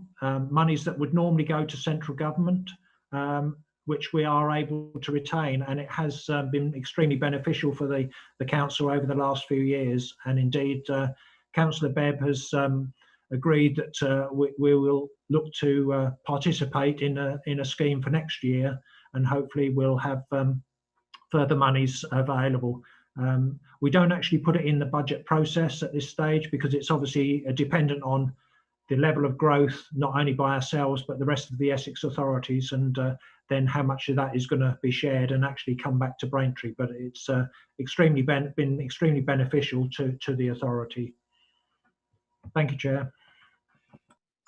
monies that would normally go to central government, which we are able to retain, and it has been extremely beneficial for the council over the last few years. And indeed, Councillor Bebb has agreed that we will look to participate in a scheme for next year, and hopefully we'll have further monies available. We don't actually put it in the budget process at this stage because it's obviously dependent on the level of growth, not only by ourselves, but the rest of the Essex authorities, and then how much of that is going to be shared and actually come back to Braintree. But it's been extremely beneficial to the authority. Thank you, Chair.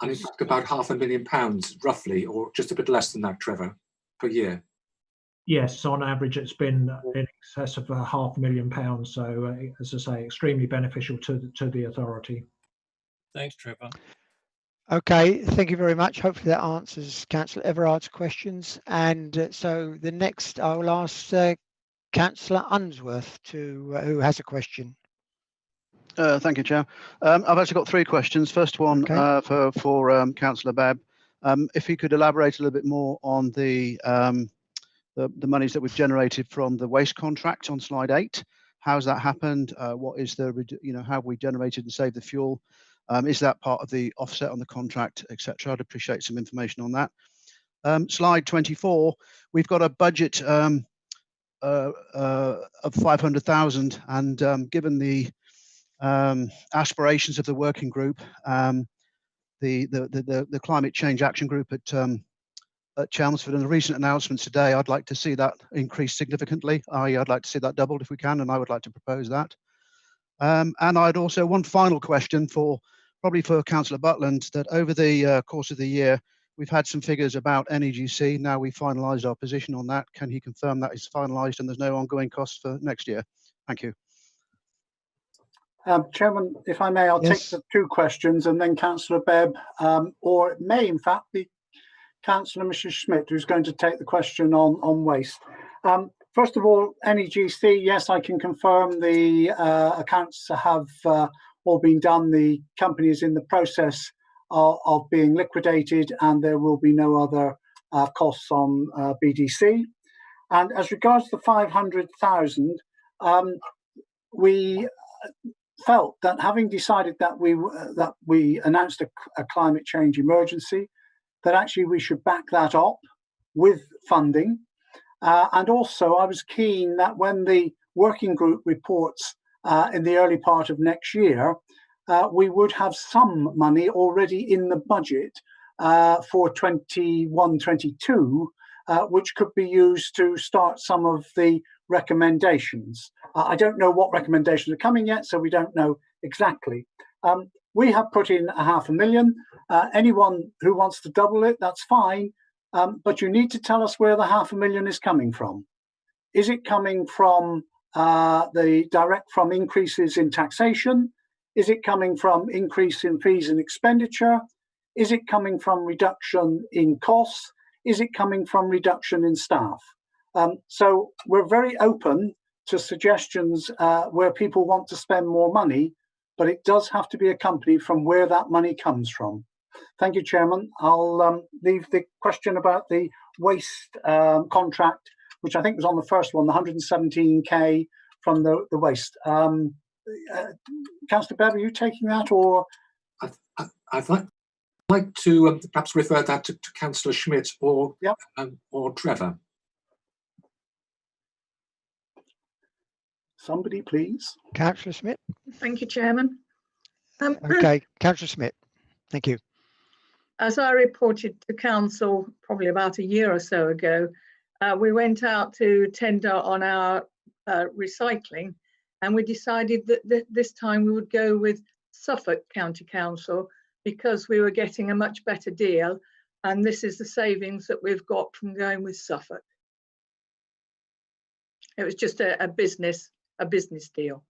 And in fact, about £500,000, roughly, or just a bit less than that, Trevor, per year. Yes, on average, it's been in excess of £500,000. So, as I say, extremely beneficial to the authority. Thanks, Trevor. Okay, thank you very much. Hopefully that answers Councillor Everard's questions. And so the next, I will ask Councillor Unsworth who has a question. Thank you, Chair. I've actually got three questions. First one, okay, for Councillor Bebb. If he could elaborate a little bit more on the monies that we've generated from the waste contract on slide 8. How's that happened? What is the, how have we generated and saved the fuel? Is that part of the offset on the contract, etc.? I'd appreciate some information on that. Slide 24, we've got a budget of 500,000, and given the aspirations of the working group, the Climate Change Action Group at Chelmsford, and the recent announcements today, I'd like to see that increase significantly. I'd like to see that doubled if we can, and I would like to propose that. And I'd also, one final question probably for Councillor Butland, that over the course of the year, we've had some figures about NEGC. Now we've finalised our position on that. Can he confirm that is finalised and there's no ongoing costs for next year? Thank you. Chairman, if I may, I'll take Yes. the two questions, and then Councillor Bebb, or it may in fact be Councillor Mrs. Schmidt who's going to take the question on waste. First of all, NEGC, yes, I can confirm the accounts have all been done. The company is in the process of being liquidated, and there will be no other costs on BDC. And as regards to the 500,000, we felt that, having decided that we announced a climate change emergency, that actually we should back that up with funding. And also I was keen that when the working group reports in the early part of next year, we would have some money already in the budget for 21-22, which could be used to start some of the recommendations. I don't know what recommendations are coming yet, so we don't know exactly. We have put in 500,000. Anyone who wants to double it, that's fine. But you need to tell us where the 500,000 is coming from. Is it coming from from increases in taxation? Is it coming from increase in fees and expenditure? Is it coming from reduction in costs? Is it coming from reduction in staff? So we're very open to suggestions where people want to spend more money, but it does have to be accompanied from where that money comes from. Thank you, Chairman. I'll leave the question about the waste contract, which I think was on the first one, the 117K from the waste. Councillor Bebb, are you taking that, or? I'd like to perhaps refer that to Councillor Schmidt or Trevor. Somebody, please. Councillor Schmidt. Thank you, Chairman. Okay, Councillor Schmidt. Thank you. As I reported to Council probably about a year or so ago, we went out to tender on our recycling, and we decided that this time we would go with Suffolk County Council because we were getting a much better deal, and this is the savings that we've got from going with Suffolk. It was just a business deal.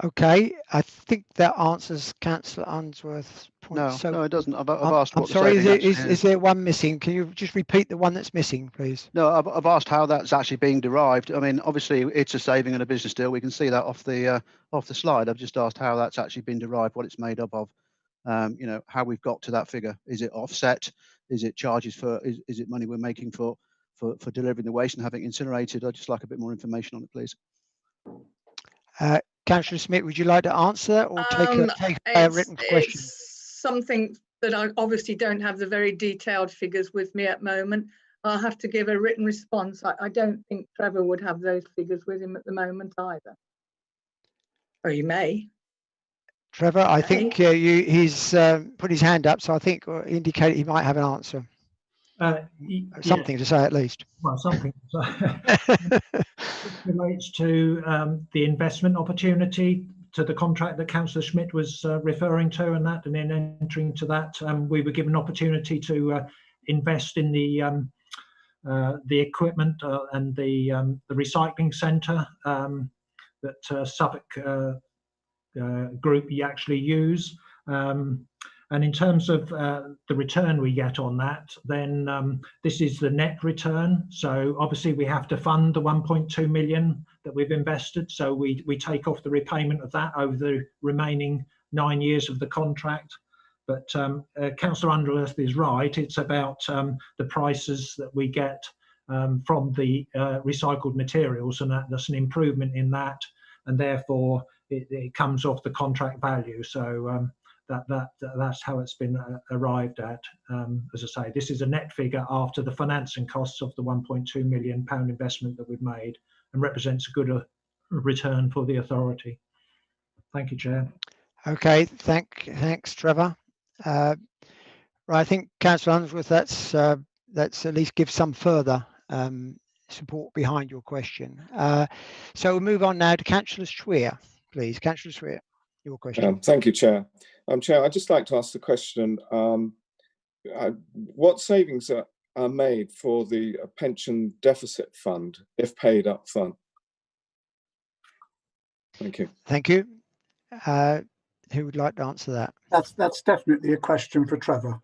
Okay, I think that answers Councillor Unsworth's point. No, no, it doesn't. I've asked. I'm sorry. Is there one missing? Can you just repeat the one that's missing, please? No, I've asked how that's actually being derived. I mean, obviously, it's a saving and a business deal. We can see that off the slide. I've just asked how that's actually been derived, what it's made up of. You know, how we've got to that figure. Is it offset? Is it charges for? Is it money we're making for delivering the waste and having incinerated? I'd just like a bit more information on it, please. Councillor Smith, would you like to answer or take a written question? It's something that I obviously don't have the very detailed figures with me at the moment. I'll have to give a written response. I don't think Trevor would have those figures with him at the moment either. Or you may. Trevor, I think he's put his hand up, so I think indicated he might have an answer. Something to say at least. Well, something to say. It relates to the investment opportunity, to the contract that Councillor Schmidt was referring to, and then entering to that, we were given opportunity to invest in the equipment and the recycling centre that Suffolk Group actually use. And in terms of the return we get on that, then this is the net return. So obviously we have to fund the 1.2 million that we've invested. So we take off the repayment of that over the remaining 9 years of the contract. But Councillor Underworth is right. It's about the prices that we get from the recycled materials, and that's an improvement in that. And therefore it comes off the contract value. So that's how it's been arrived at. As I say, this is a net figure after the financing costs of the £1.2 million investment that we've made, and represents a good return for the authority. Thank you, Chair. Okay, thanks, Trevor. Right, I think Councillor Unsworth, that's at least give some further support behind your question. So we'll move on now to Councillor Swear, please. Councillor Swear, your question. Thank you, Chair. Chair, I'd just like to ask the question, what savings are made for the pension deficit fund if paid up front? Thank you. Thank you. Who would like to answer that? That's definitely a question for Trevor.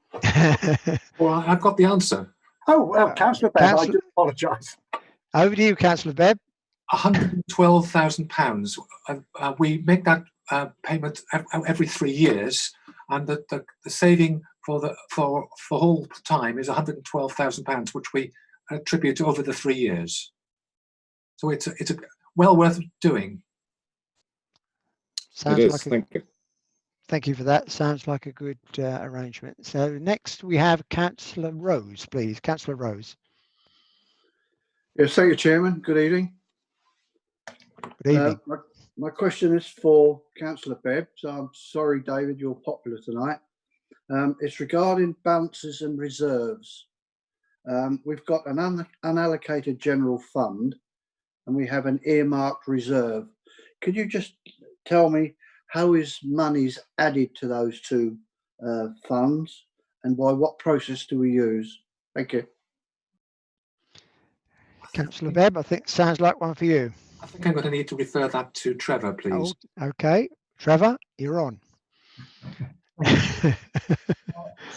Well, I've got the answer. Oh, well, Councillor Bebb, I do apologise. Over to you, Councillor Bebb. £112,000. We make that payment every 3 years, and the saving for the whole time is £112,000, which we attribute over the 3 years. So it's well worth doing. Sounds it is. like Thank you. Thank you for that. Sounds like a good arrangement. So next we have Councillor Rose, please. Councillor Rose. Yes, thank you, Chairman. Good evening. Good evening. My question is for Councillor Bebb. So I'm sorry, David, you're popular tonight. It's regarding balances and reserves. We've got an unallocated general fund and we have an earmarked reserve. Could you just tell me how is monies added to those two funds and by what process do we use? Thank you. Councillor Bebb, I think sounds like one for you. I think I'm going to need to refer that to Trevor, please. Oh, okay. Trevor, you're on.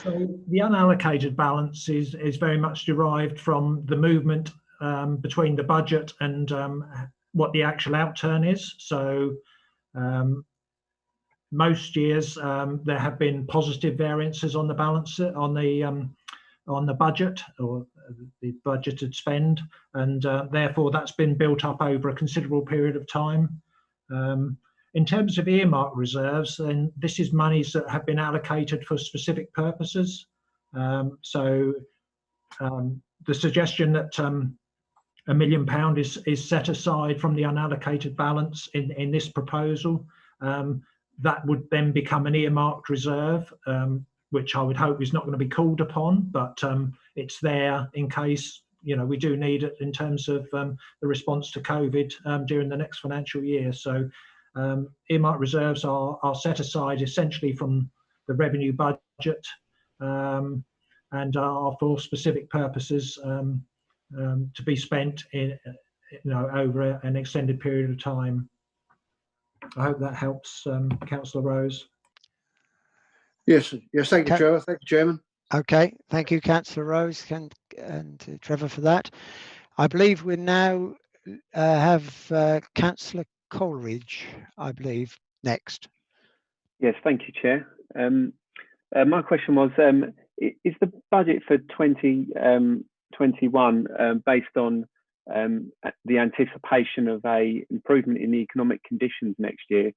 So the unallocated balance is very much derived from the movement between the budget and what the actual outturn is. So most years there have been positive variances on the balance on the budget or the budgeted spend, and therefore that's been built up over a considerable period of time. In terms of earmark reserves, then this is monies that have been allocated for specific purposes. So the suggestion that £1 million is set aside from the unallocated balance in this proposal, that would then become an earmarked reserve, which I would hope is not going to be called upon, but it's there in case we do need it in terms of the response to COVID during the next financial year. So earmarked reserves are set aside essentially from the revenue budget and are for specific purposes to be spent in over an extended period of time. I hope that helps, Councillor Rose. Yes, thank you, Trevor. Thank you, Chairman. Okay, thank you, Councillor Rose and Trevor for that. I believe we now have Councillor Coleridge, I believe, next. Yes, thank you, Chair. My question was, is the budget for 2021 based on the anticipation of a improvement in the economic conditions next year,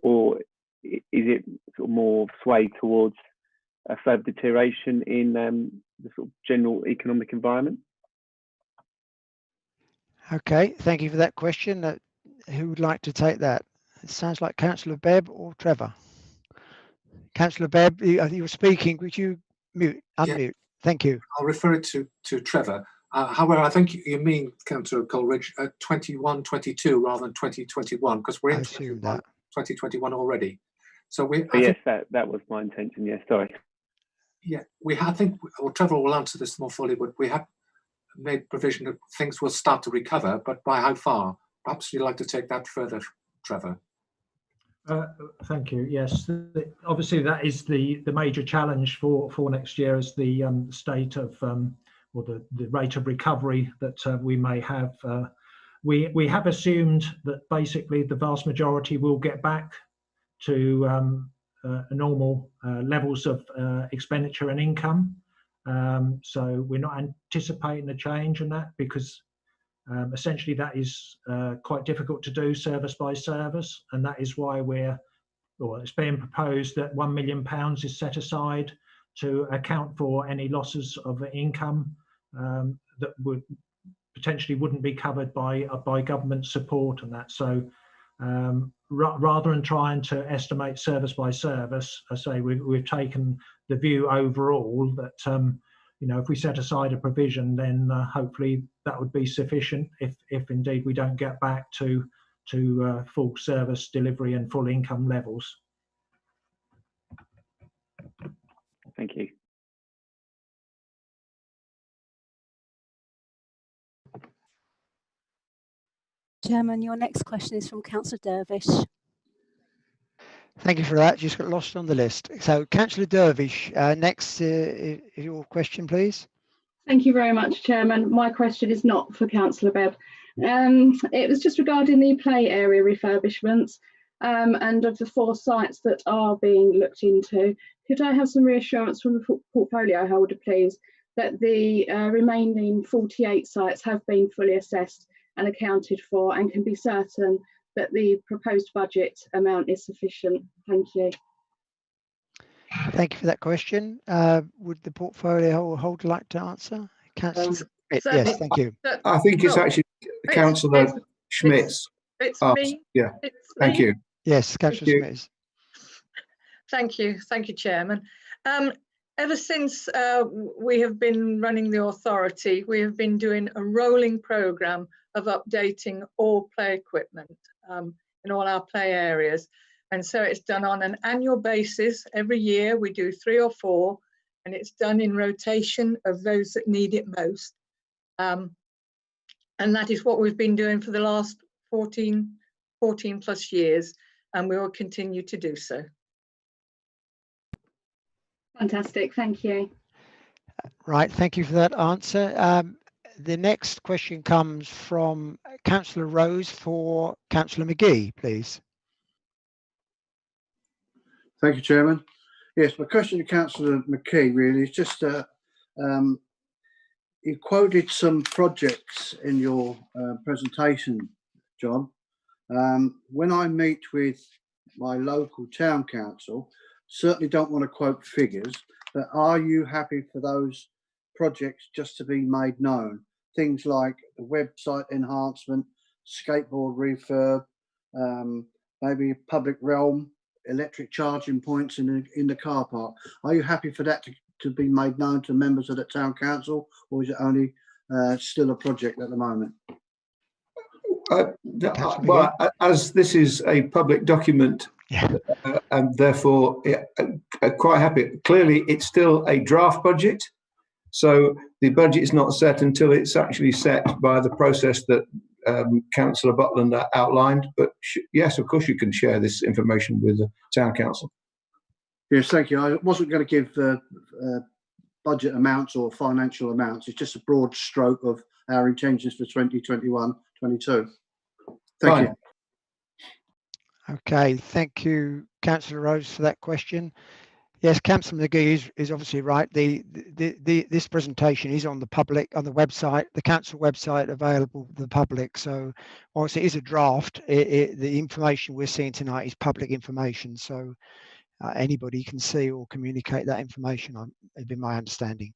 or is it sort of more swayed towards a further deterioration in the sort of general economic environment? Okay, thank you for that question. Who would like to take that? It sounds like Councillor Bebb or Trevor. Councillor Bebb, you were speaking. Would you unmute? Yeah. Thank you. I'll refer it to Trevor. However, I think you mean, Councillor Coleridge, 21-22 rather than 2021, because we're in 2021 already. So yes, that was my intention. Yes, sorry. Yeah, I think Trevor will answer this more fully, but we have made provision that things will start to recover, but by how far? Perhaps you'd like to take that further, Trevor. Thank you. Yes, obviously that is the major challenge for next year, is the state of or the rate of recovery that we may have. We have assumed that basically the vast majority will get back to normal levels of expenditure and income. So we're not anticipating a change in that, because essentially that is quite difficult to do service by service, and that is why it's being proposed that £1 million is set aside to account for any losses of income that potentially wouldn't be covered by government support and that. So rather than trying to estimate service by service, I say we've taken the view overall that if we set aside a provision, then hopefully that would be sufficient if indeed we don't get back to full service delivery and full income levels. Thank you. Chairman, your next question is from Councillor Dervish. Thank you for that. Just got lost on the list. So, Councillor Dervish, next, your question, please. Thank you very much, Chairman. My question is not for Councillor Bebb. It was just regarding the play area refurbishments and of the 4 sites that are being looked into. Could I have some reassurance from the portfolio holder, please, that the remaining 48 sites have been fully assessed and accounted for and can be certain that the proposed budget amount is sufficient? Thank you. Thank you for that question. Would the portfolio holder like to answer? Councillor? Yes, thank you. I think it's actually Councillor Schmitz. It's me. Yeah, It's thank me. you. Yes, Councillor Schmitz. Thank you, Chairman. Ever since we have been running the authority, we have been doing a rolling programme of updating all play equipment in all our play areas. And so it's done on an annual basis. Every year we do 3 or 4, and it's done in rotation of those that need it most. And that is what we've been doing for the last 14 plus years, and we will continue to do so. Fantastic, thank you. Right, thank you for that answer. The next question comes from Councillor Rose for Councillor McGee, please. Thank you, Chairman. Yes, my question to Councillor McKee really is just, you quoted some projects in your presentation, John. When I meet with my local town council, certainly don't want to quote figures, but are you happy for those projects just to be made known? Things like the website enhancement, skateboard refurb, maybe public realm, electric charging points in the car park. Are you happy for that to be made known to members of the town council, or is it only still a project at the moment? Well, as this is a public document, and therefore quite happy. Clearly, it's still a draft budget, so the budget is not set until it's actually set by the process that Councillor Butland outlined. But yes, of course, you can share this information with the town council. Yes, thank you. I wasn't going to give budget amounts or financial amounts. It's just a broad stroke of our intentions for 2021-22. Thank you. Okay, thank you, Councillor Rose, for that question. Yes, Councillor McGee is obviously right. This presentation is on the website, the council website, available to the public. So, whilst it is a draft, the information we're seeing tonight is public information. So, anybody can see or communicate that information. It'd be my understanding.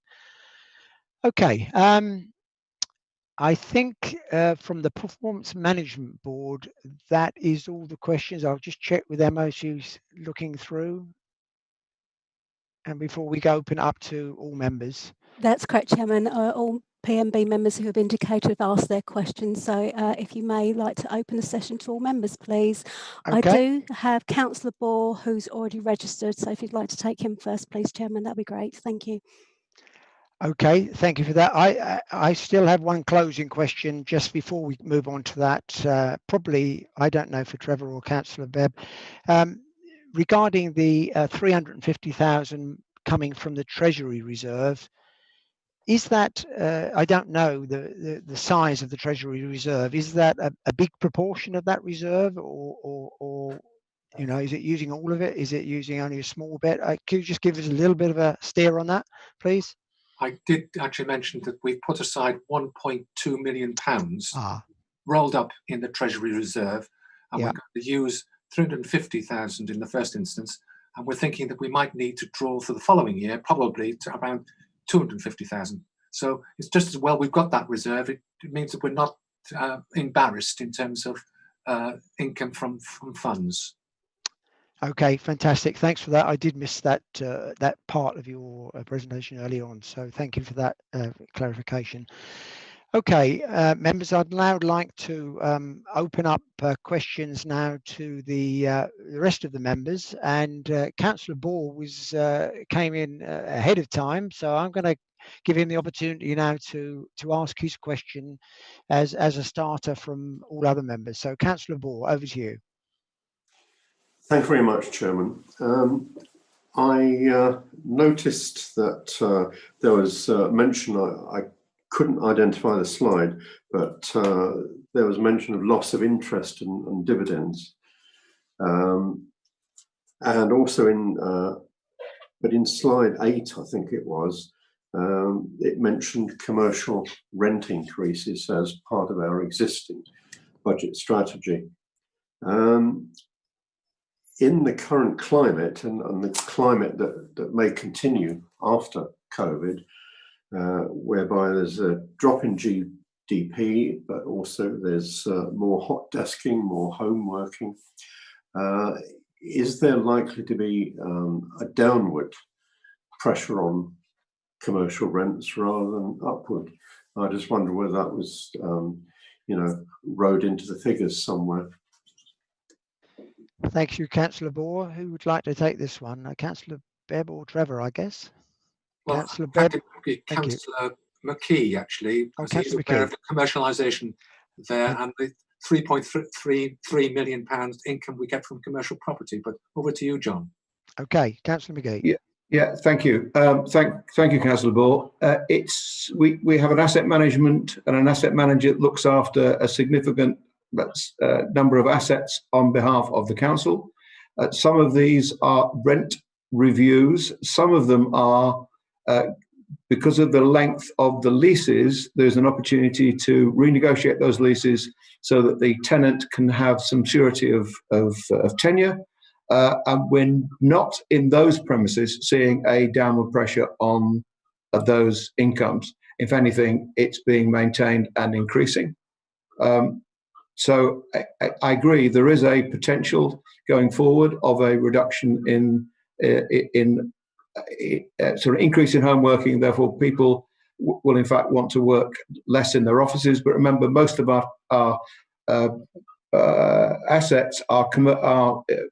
Okay. I think from the Performance Management Board, that is all the questions. I'll just check with Emma, she's looking through. And before we go open up to all members. That's correct, Chairman. All PMB members who have indicated have asked their questions. So if you may like to open the session to all members, please. Okay. I do have Councillor Bohr, who's already registered. So if you'd like to take him first, please, Chairman, that'd be great. Thank you. Okay, thank you for that. I still have one closing question just before we move on to that. Probably, I don't know, for Trevor or Councillor Bebb. Regarding the 350,000 coming from the Treasury Reserve, is that, I don't know the size of the Treasury Reserve, is that a big proportion of that reserve, or you know, is it using all of it? Is it using only a small bit? Could you just give us a little bit of a steer on that, please? I did actually mention that we've put aside £1.2 million rolled up in the Treasury Reserve, and we're going to use 350,000 in the first instance, and we're thinking that we might need to draw for the following year, probably to around 250,000. So it's just as well we've got that reserve. It means that we're not embarrassed in terms of income from funds. Okay, fantastic. Thanks for that. I did miss that that part of your presentation early on, so thank you for that clarification. Okay, members, I'd now like to open up questions now to the rest of the members, and Councillor Ball came in ahead of time, so I'm going to give him the opportunity now to ask his question as a starter from all other members. So, Councillor Ball, over to you. Thank you very much, Chairman. I noticed that there was mention, I couldn't identify the slide, but there was mention of loss of interest and dividends. And also in slide 8, I think it was, it mentioned commercial rent increases as part of our existing budget strategy. In the current climate and the climate that may continue after COVID, whereby there's a drop in GDP, but also there's more hot desking, more home working, is there likely to be a downward pressure on commercial rents rather than upward? I just wonder whether that was, wrote into the figures somewhere. Thank you, Councillor Ball. Who would like to take this one? Councillor Bebb or Trevor, I guess? Well, Councillor Bebb. Councillor McKee, actually, because he's aware of the commercialisation there and the £3.33 million income we get from commercial property. But over to you, John. Okay, Councillor McGee. Yeah, thank you. Thank you, Councillor Ball. We have an asset management and an asset manager that looks after a significant number of assets on behalf of the council. Some of these are rent reviews. Some of them are, because of the length of the leases, there's an opportunity to renegotiate those leases so that the tenant can have some surety of tenure. And we're not in those premises seeing a downward pressure on those incomes. If anything, it's being maintained and increasing. So I agree, there is a potential going forward of a reduction in sort of increase in home working. Therefore, people will in fact want to work less in their offices. But remember, most of our assets are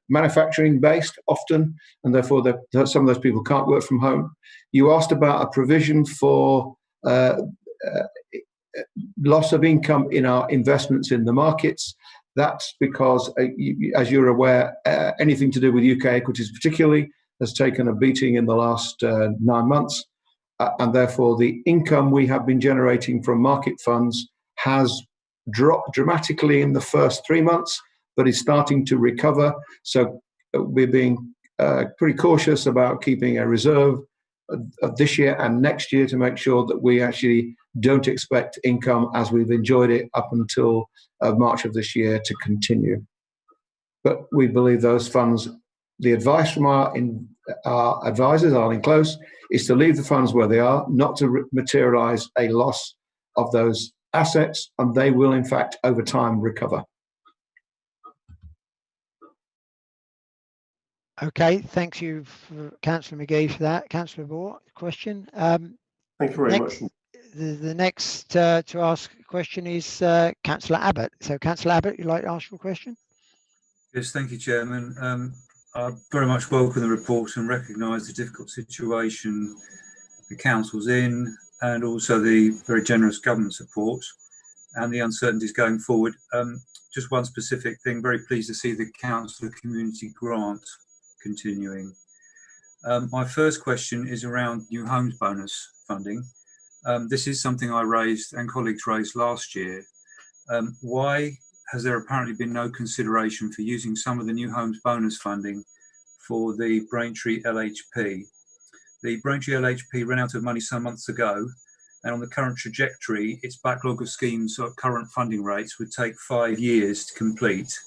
manufacturing based often, and therefore some of those people can't work from home. You asked about a provision for loss of income in our investments in the markets. That's because, as you're aware, anything to do with UK equities particularly has taken a beating in the last 9 months, and therefore the income we have been generating from market funds has dropped dramatically in the first 3 months, but is starting to recover. So we're being pretty cautious about keeping a reserve of this year and next year to make sure that we actually don't expect income as we've enjoyed it up until March of this year to continue. But we believe those funds, the advice from our advisors, Arlene Close, is to leave the funds where they are, not to materialise a loss of those assets, and they will in fact over time recover. Okay, thank you, Councillor McGee, for that. Councillor Ball, question. Thank you very much. The next to ask a question is Councillor Abbott. So, Councillor Abbott, you'd like to ask your question? Yes, thank you, Chairman. I very much welcome the report and recognise the difficult situation the council's in, and also the very generous government support and the uncertainties going forward. Just one specific thing, very pleased to see the Council Community Grant continuing. My first question is around new homes bonus funding. This is something I raised and colleagues raised last year. Why has there apparently been no consideration for using some of the new homes bonus funding for the Braintree LHP? The Braintree LHP ran out of money some months ago, and on the current trajectory, its backlog of schemes at current funding rates would take 5 years to complete.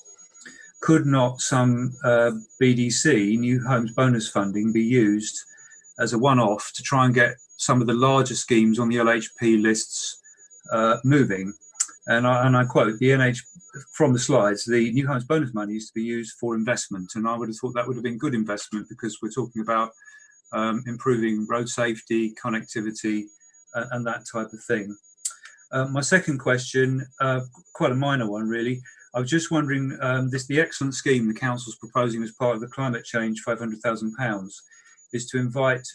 Could not some BDC, new homes bonus funding, be used as a one-off to try and get some of the larger schemes on the LHP lists moving? And I quote from the slides, the new homes bonus money is to be used for investment, and I would have thought that would have been good investment, because we're talking about improving road safety, connectivity, and that type of thing. My second question, quite a minor one really. I was just wondering, the excellent scheme the council's proposing as part of the climate change, £500,000. is to invite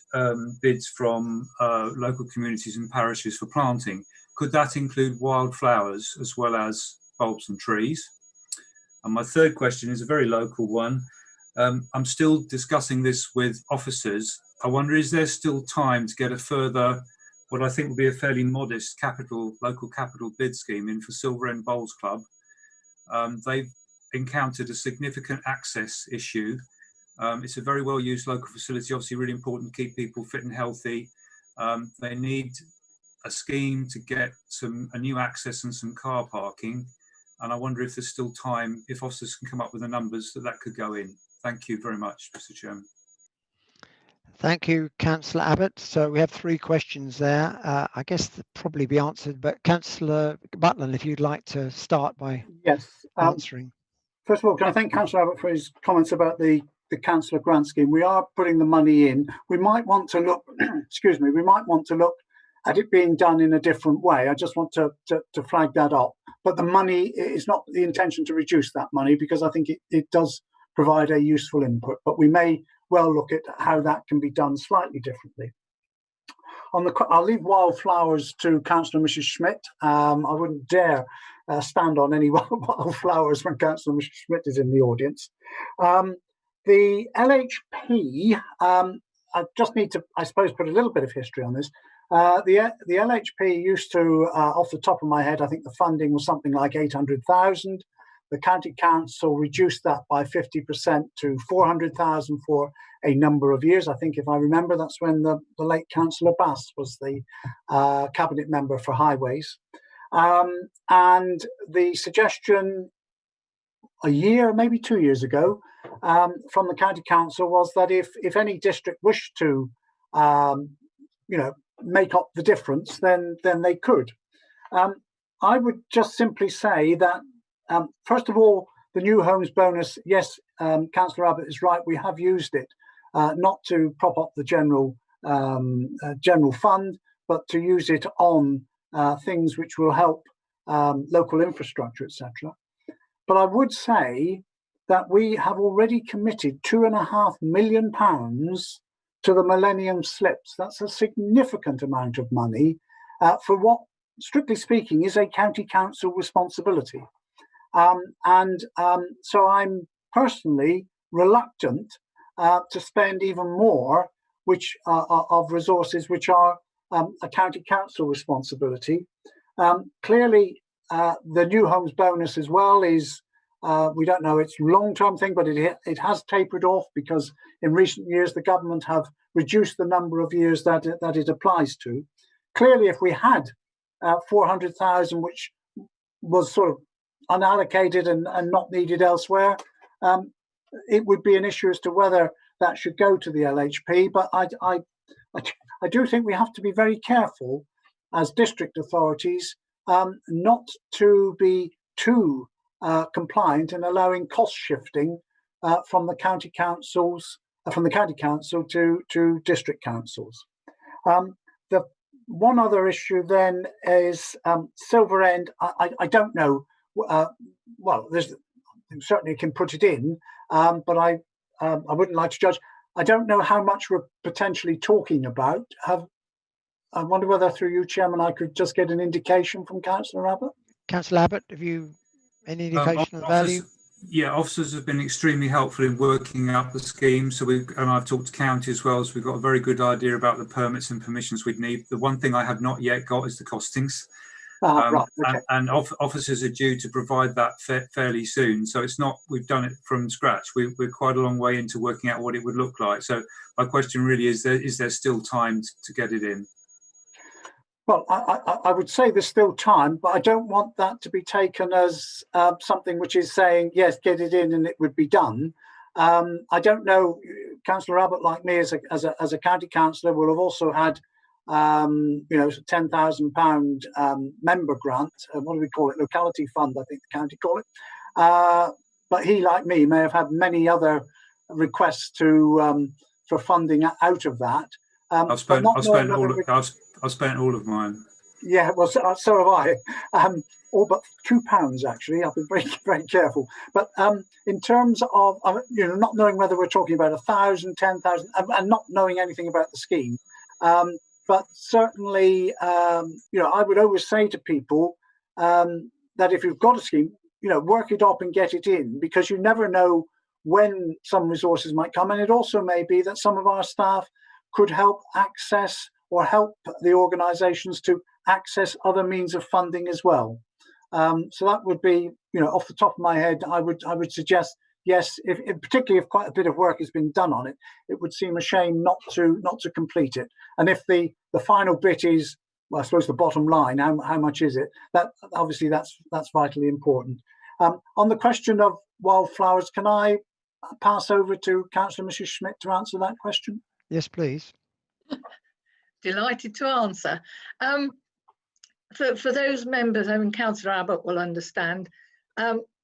bids from local communities and parishes for planting. Could that include wildflowers as well as bulbs and trees? And my third question is a very local one. I'm still discussing this with officers. I wonder, is there still time to get a further, what I think will be a fairly modest local capital bid scheme in for Silver End Bowls Club? They've encountered a significant access issue. It's a very well used local facility, obviously really important to keep people fit and healthy. They need a scheme to get a new access and some car parking. And I wonder if there's still time, if officers can come up with the numbers that could go in. Thank you very much, Mr. Chairman. Thank you, Councillor Abbott. So we have 3 questions there. I guess they'll probably be answered, but Councillor Butland, if you'd like to start by answering. First of all, can I thank Councillor Abbott for his comments about the councillor grant scheme. We are putting the money in. We might want to look, excuse me, we might want to look at it being done in a different way. I just want to flag that up. But the money is not the intention to reduce that money, because I think it does provide a useful input, but we may well look at how that can be done slightly differently. I'll leave wildflowers to Councillor Mrs. Schmidt. I wouldn't dare stand on any wildflowers when Councillor Mrs. Schmidt is in the audience. The LHP, I just need to, I suppose, put a little bit of history on this. The LHP used to, off the top of my head, I think the funding was something like 800,000. The County Council reduced that by 50% to 400,000 for a number of years. I think, if I remember, that's when the late Councillor Bass was the Cabinet Member for Highways. And the suggestion a year, maybe 2 years ago, from the County Council was that if any district wished to, make up the difference, then they could. I would just simply say that, first of all, the new homes bonus, yes, Councillor Abbott is right, we have used it not to prop up the general fund, but to use it on things which will help local infrastructure, etc. But I would say that we have already committed £2.5 million to the Millennium Slips. That's a significant amount of money for what, strictly speaking, is a county council responsibility. So I'm personally reluctant to spend even more of resources which are a county council responsibility. Clearly, the new homes bonus as well is, we don't know its long-term thing, but it has tapered off, because in recent years the government have reduced the number of years that it applies to. Clearly, if we had 400,000, which was sort of unallocated and not needed elsewhere, it would be an issue as to whether that should go to the LHP. But I do think we have to be very careful as district authorities not to be too compliant in allowing cost shifting from the county council to district councils. The one other issue then is Silver End. I don't know. Well, certainly can put it in, but I wouldn't like to judge. I don't know how much we're potentially talking about. I wonder whether, through you, Chairman, I could just get an indication from Councillor Abbott. Councillor Abbott, have you any indication of the value? Yeah, officers have been extremely helpful in working up the scheme. So and I've talked to county as well, so we've got a very good idea about the permits and permissions we'd need. The one thing I have not yet got is the costings. Right, okay. And officers are due to provide that fairly soon. So it's not, we've done it from scratch. We're quite a long way into working out what it would look like. So my question really is there still time to get it in? Well, I would say there's still time, but I don't want that to be taken as something which is saying, yes, get it in and it would be done. I don't know, Councillor Abbott, like me as a county councillor, will have also had £10,000 member grant. What do we call it? Locality fund, I think the county call it. But he, like me, may have had many other requests for funding out of that. I've spent all of mine. Yeah, well, so have I. all but £2 actually. I've been very, very careful. But in terms of not knowing whether we're talking about 1,000, 10,000, and not knowing anything about the scheme, but certainly, I would always say to people that if you've got a scheme, work it up and get it in, because you never know when some resources might come. And it also may be that some of our staff could help access or help the organisations to access other means of funding as well. So that would be, off the top of my head, I would suggest yes, particularly if quite a bit of work has been done on it, it would seem a shame not to complete it. And if the final bit is, well, I suppose the bottom line, how much is it? That obviously that's vitally important. On the question of wildflowers, can I pass over to Councillor Mrs. Schmidt to answer that question? Yes, please. Delighted to answer. For those members, I mean, Councillor Abbott will understand,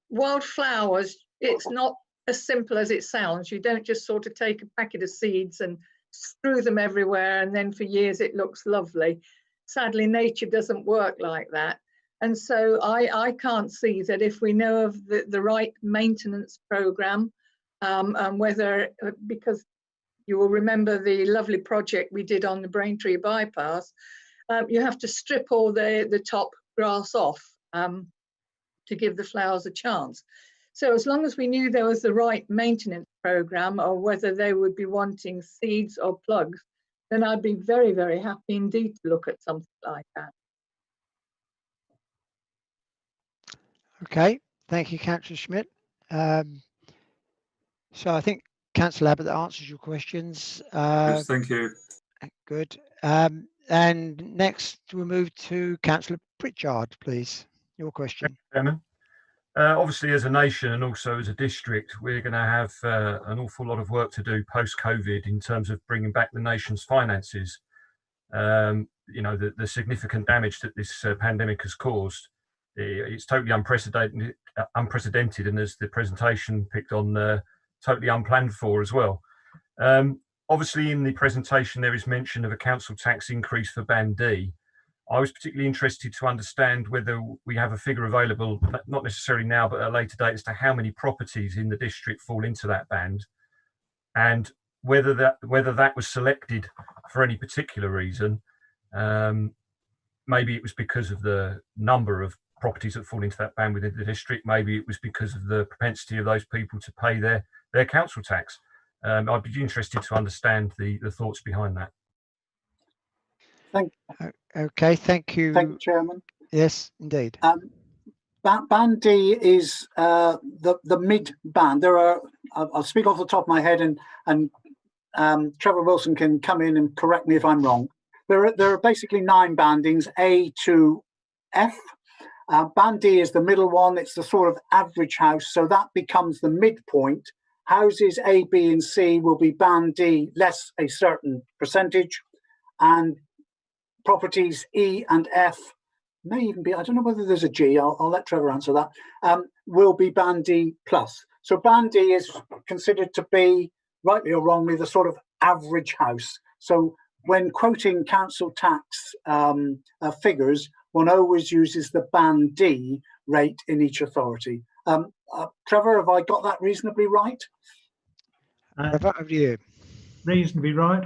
wildflowers, it's not as simple as it sounds. You don't just sort of take a packet of seeds and strew them everywhere and then for years it looks lovely. Sadly, nature doesn't work like that. And so I can't see that if we know of the right maintenance programme, and whether, because you will remember the lovely project we did on the Braintree bypass, you have to strip all the top grass off to give the flowers a chance. So as long as we knew there was the right maintenance programme, or whether they would be wanting seeds or plugs, then I'd be very, very happy indeed to look at something like that. Okay, thank you, Councillor Schmidt. So I think Councillor Abbott, that answers your questions. Yes, thank you. Good. And next we'll move to Councillor Pritchard, please. Your question. Chairman. Obviously, as a nation and also as a district, we're going to have an awful lot of work to do post-COVID in terms of bringing back the nation's finances. The significant damage that this pandemic has caused, it's totally unprecedented, and as the presentation picked on, totally unplanned for as well. Obviously, in the presentation, there is mention of a council tax increase for Band D. I was particularly interested to understand whether we have a figure available, not necessarily now, but at a later date, as to how many properties in the district fall into that band, and whether that was selected for any particular reason. Maybe it was because of the number of properties that fall into that band within the district. Maybe it was because of the propensity of those people to pay their council tax. I'd be interested to understand the thoughts behind that. Okay, thank you. Thank you, Chairman. Yes, indeed. Band D is the mid band. There are, I'll speak off the top of my head, and Trevor Wilson can come in and correct me if I'm wrong. There are basically 9 bandings, A to F. Band D is the middle one. It's the sort of average house, so that becomes the midpoint. Houses A, B, and C will be Band D less a certain percentage, and properties E and F, may even be, I don't know whether there's a G, I'll let Trevor answer that, will be Band D plus. So Band D is considered to be, rightly or wrongly, the sort of average house. So when quoting council tax figures, one always uses the Band D rate in each authority. Trevor, have I got that reasonably right? Trevor, over to you. Reasonably right.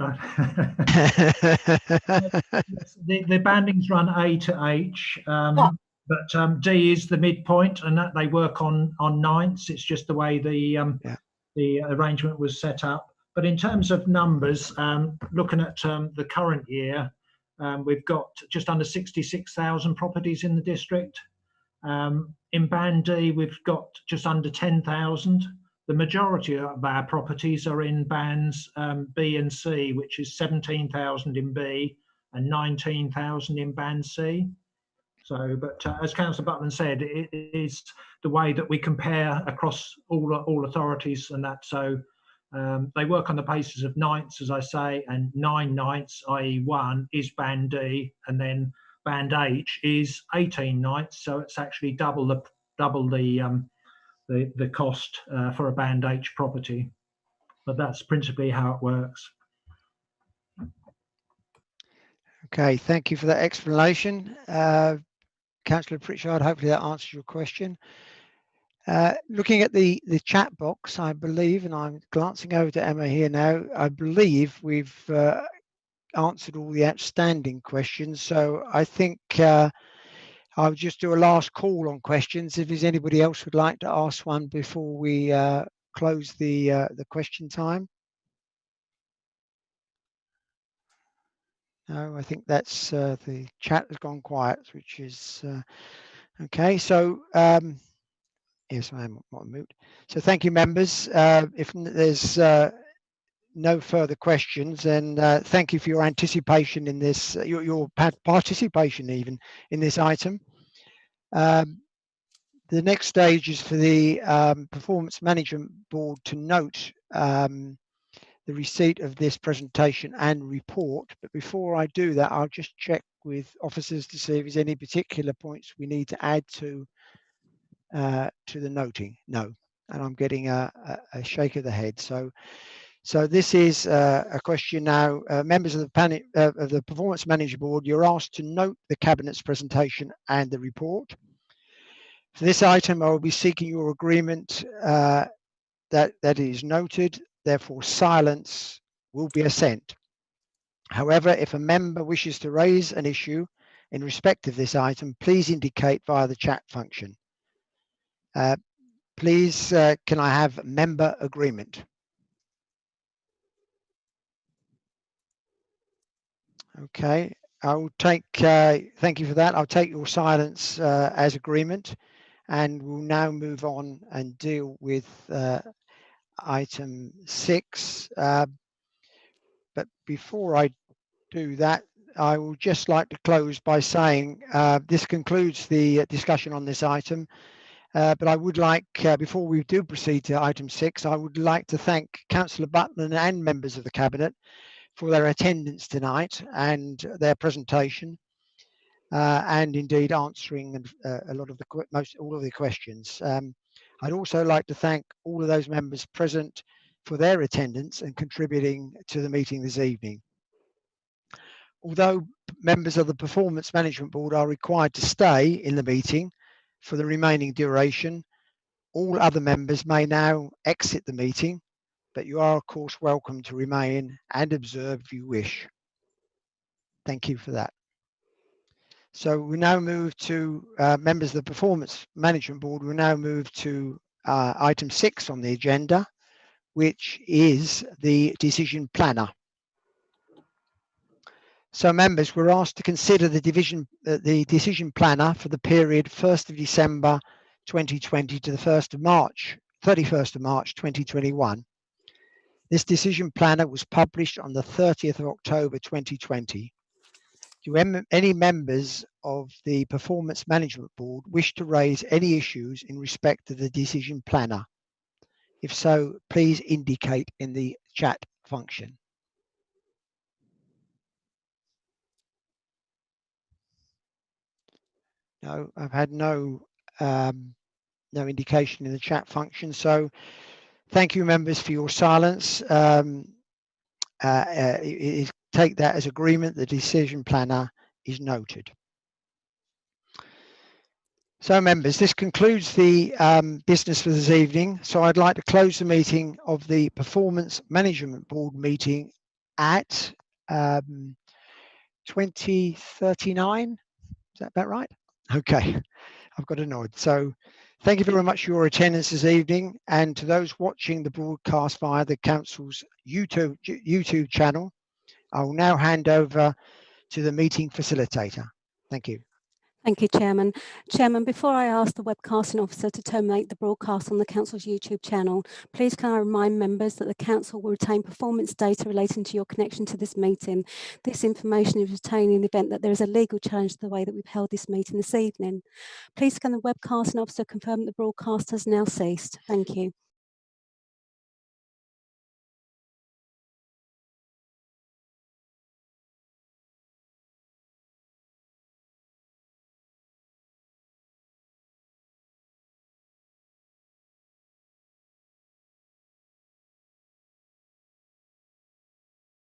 The bandings run A to H, but D is the midpoint, and that they work on ninths. It's just the way the arrangement was set up. But in terms of numbers, looking at the current year, we've got just under 66,000 properties in the district. In Band D, we've got just under 10,000. The majority of our properties are in bands B and C, which is 17,000 in B and 19,000 in Band C. So, but as Councillor Butland said, it is the way that we compare across all authorities and that. So they work on the basis of ninths, as I say, and 9 ninths, i.e. 1, is Band D, and then Band H is 18 ninths. So it's actually double the cost for a Band H property, but that's principally how it works. Okay, thank you for that explanation. Councillor Pritchard. Hopefully that answers your question. Looking at the chat box, I believe, and I'm glancing over to Emma here now, I believe we've answered all the outstanding questions. So I think I'll just do a last call on questions. If there's anybody else who'd like to ask one before we close the question time. No, I think that's the chat has gone quiet, which is okay. So yes, I am on mute. So thank you, members. If there's no further questions, then thank you for your anticipation in this, your participation even in this item. The next stage is for the Performance Management Board to note the receipt of this presentation and report. But before I do that, I'll just check with officers to see if there's any particular points we need to add to the noting. No, and I'm getting a shake of the head. So this is a question now. Members of the Performance Management Board, you're asked to note the Cabinet's presentation and the report. For this item, I will be seeking your agreement that is noted. Therefore, silence will be assent. However, if a member wishes to raise an issue in respect of this item, please indicate via the chat function. Please, can I have member agreement? Okay, I will take, thank you for that. I'll take your silence as agreement, and we'll now move on and deal with item 6. But before I do that, I would just like to close by saying this concludes the discussion on this item. But I would like, before we do proceed to item 6, I would like to thank Councillor Butland and members of the Cabinet for their attendance tonight and their presentation, and indeed answering a lot of all of the questions. I'd also like to thank all of those members present for their attendance and contributing to the meeting this evening. Although members of the Performance Management Board are required to stay in the meeting for the remaining duration, all other members may now exit the meeting, but you are of course welcome to remain and observe if you wish. Thank you for that. So we now move to members of the Performance Management Board. We'll now move to item 6 on the agenda, which is the decision planner. So members were asked to consider the decision planner for the period 1st of December 2020 to the 31st of March 2021. This decision planner was published on the 30th of October 2020. Do any members of the Performance Management Board wish to raise any issues in respect to the decision planner? If so, please indicate in the chat function. No, I've had no indication in the chat function. So thank you, members, for your silence. Take that as agreement. The decision planner is noted. So members, this concludes the business for this evening. So I'd like to close the meeting of the Performance Management Board meeting at 20:39. Is that about right? Okay, I've got a nod. So thank you very much for your attendance this evening, and to those watching the broadcast via the Council's YouTube channel, I will now hand over to the meeting facilitator. Thank you. Thank you, Chairman. Chairman, before I ask the webcasting officer to terminate the broadcast on the Council's YouTube channel, please can I remind members that the Council will retain performance data relating to your connection to this meeting. This information is retained in the event that there is a legal challenge to the way that we've held this meeting this evening. Please can the webcasting officer confirm that the broadcast has now ceased. Thank you.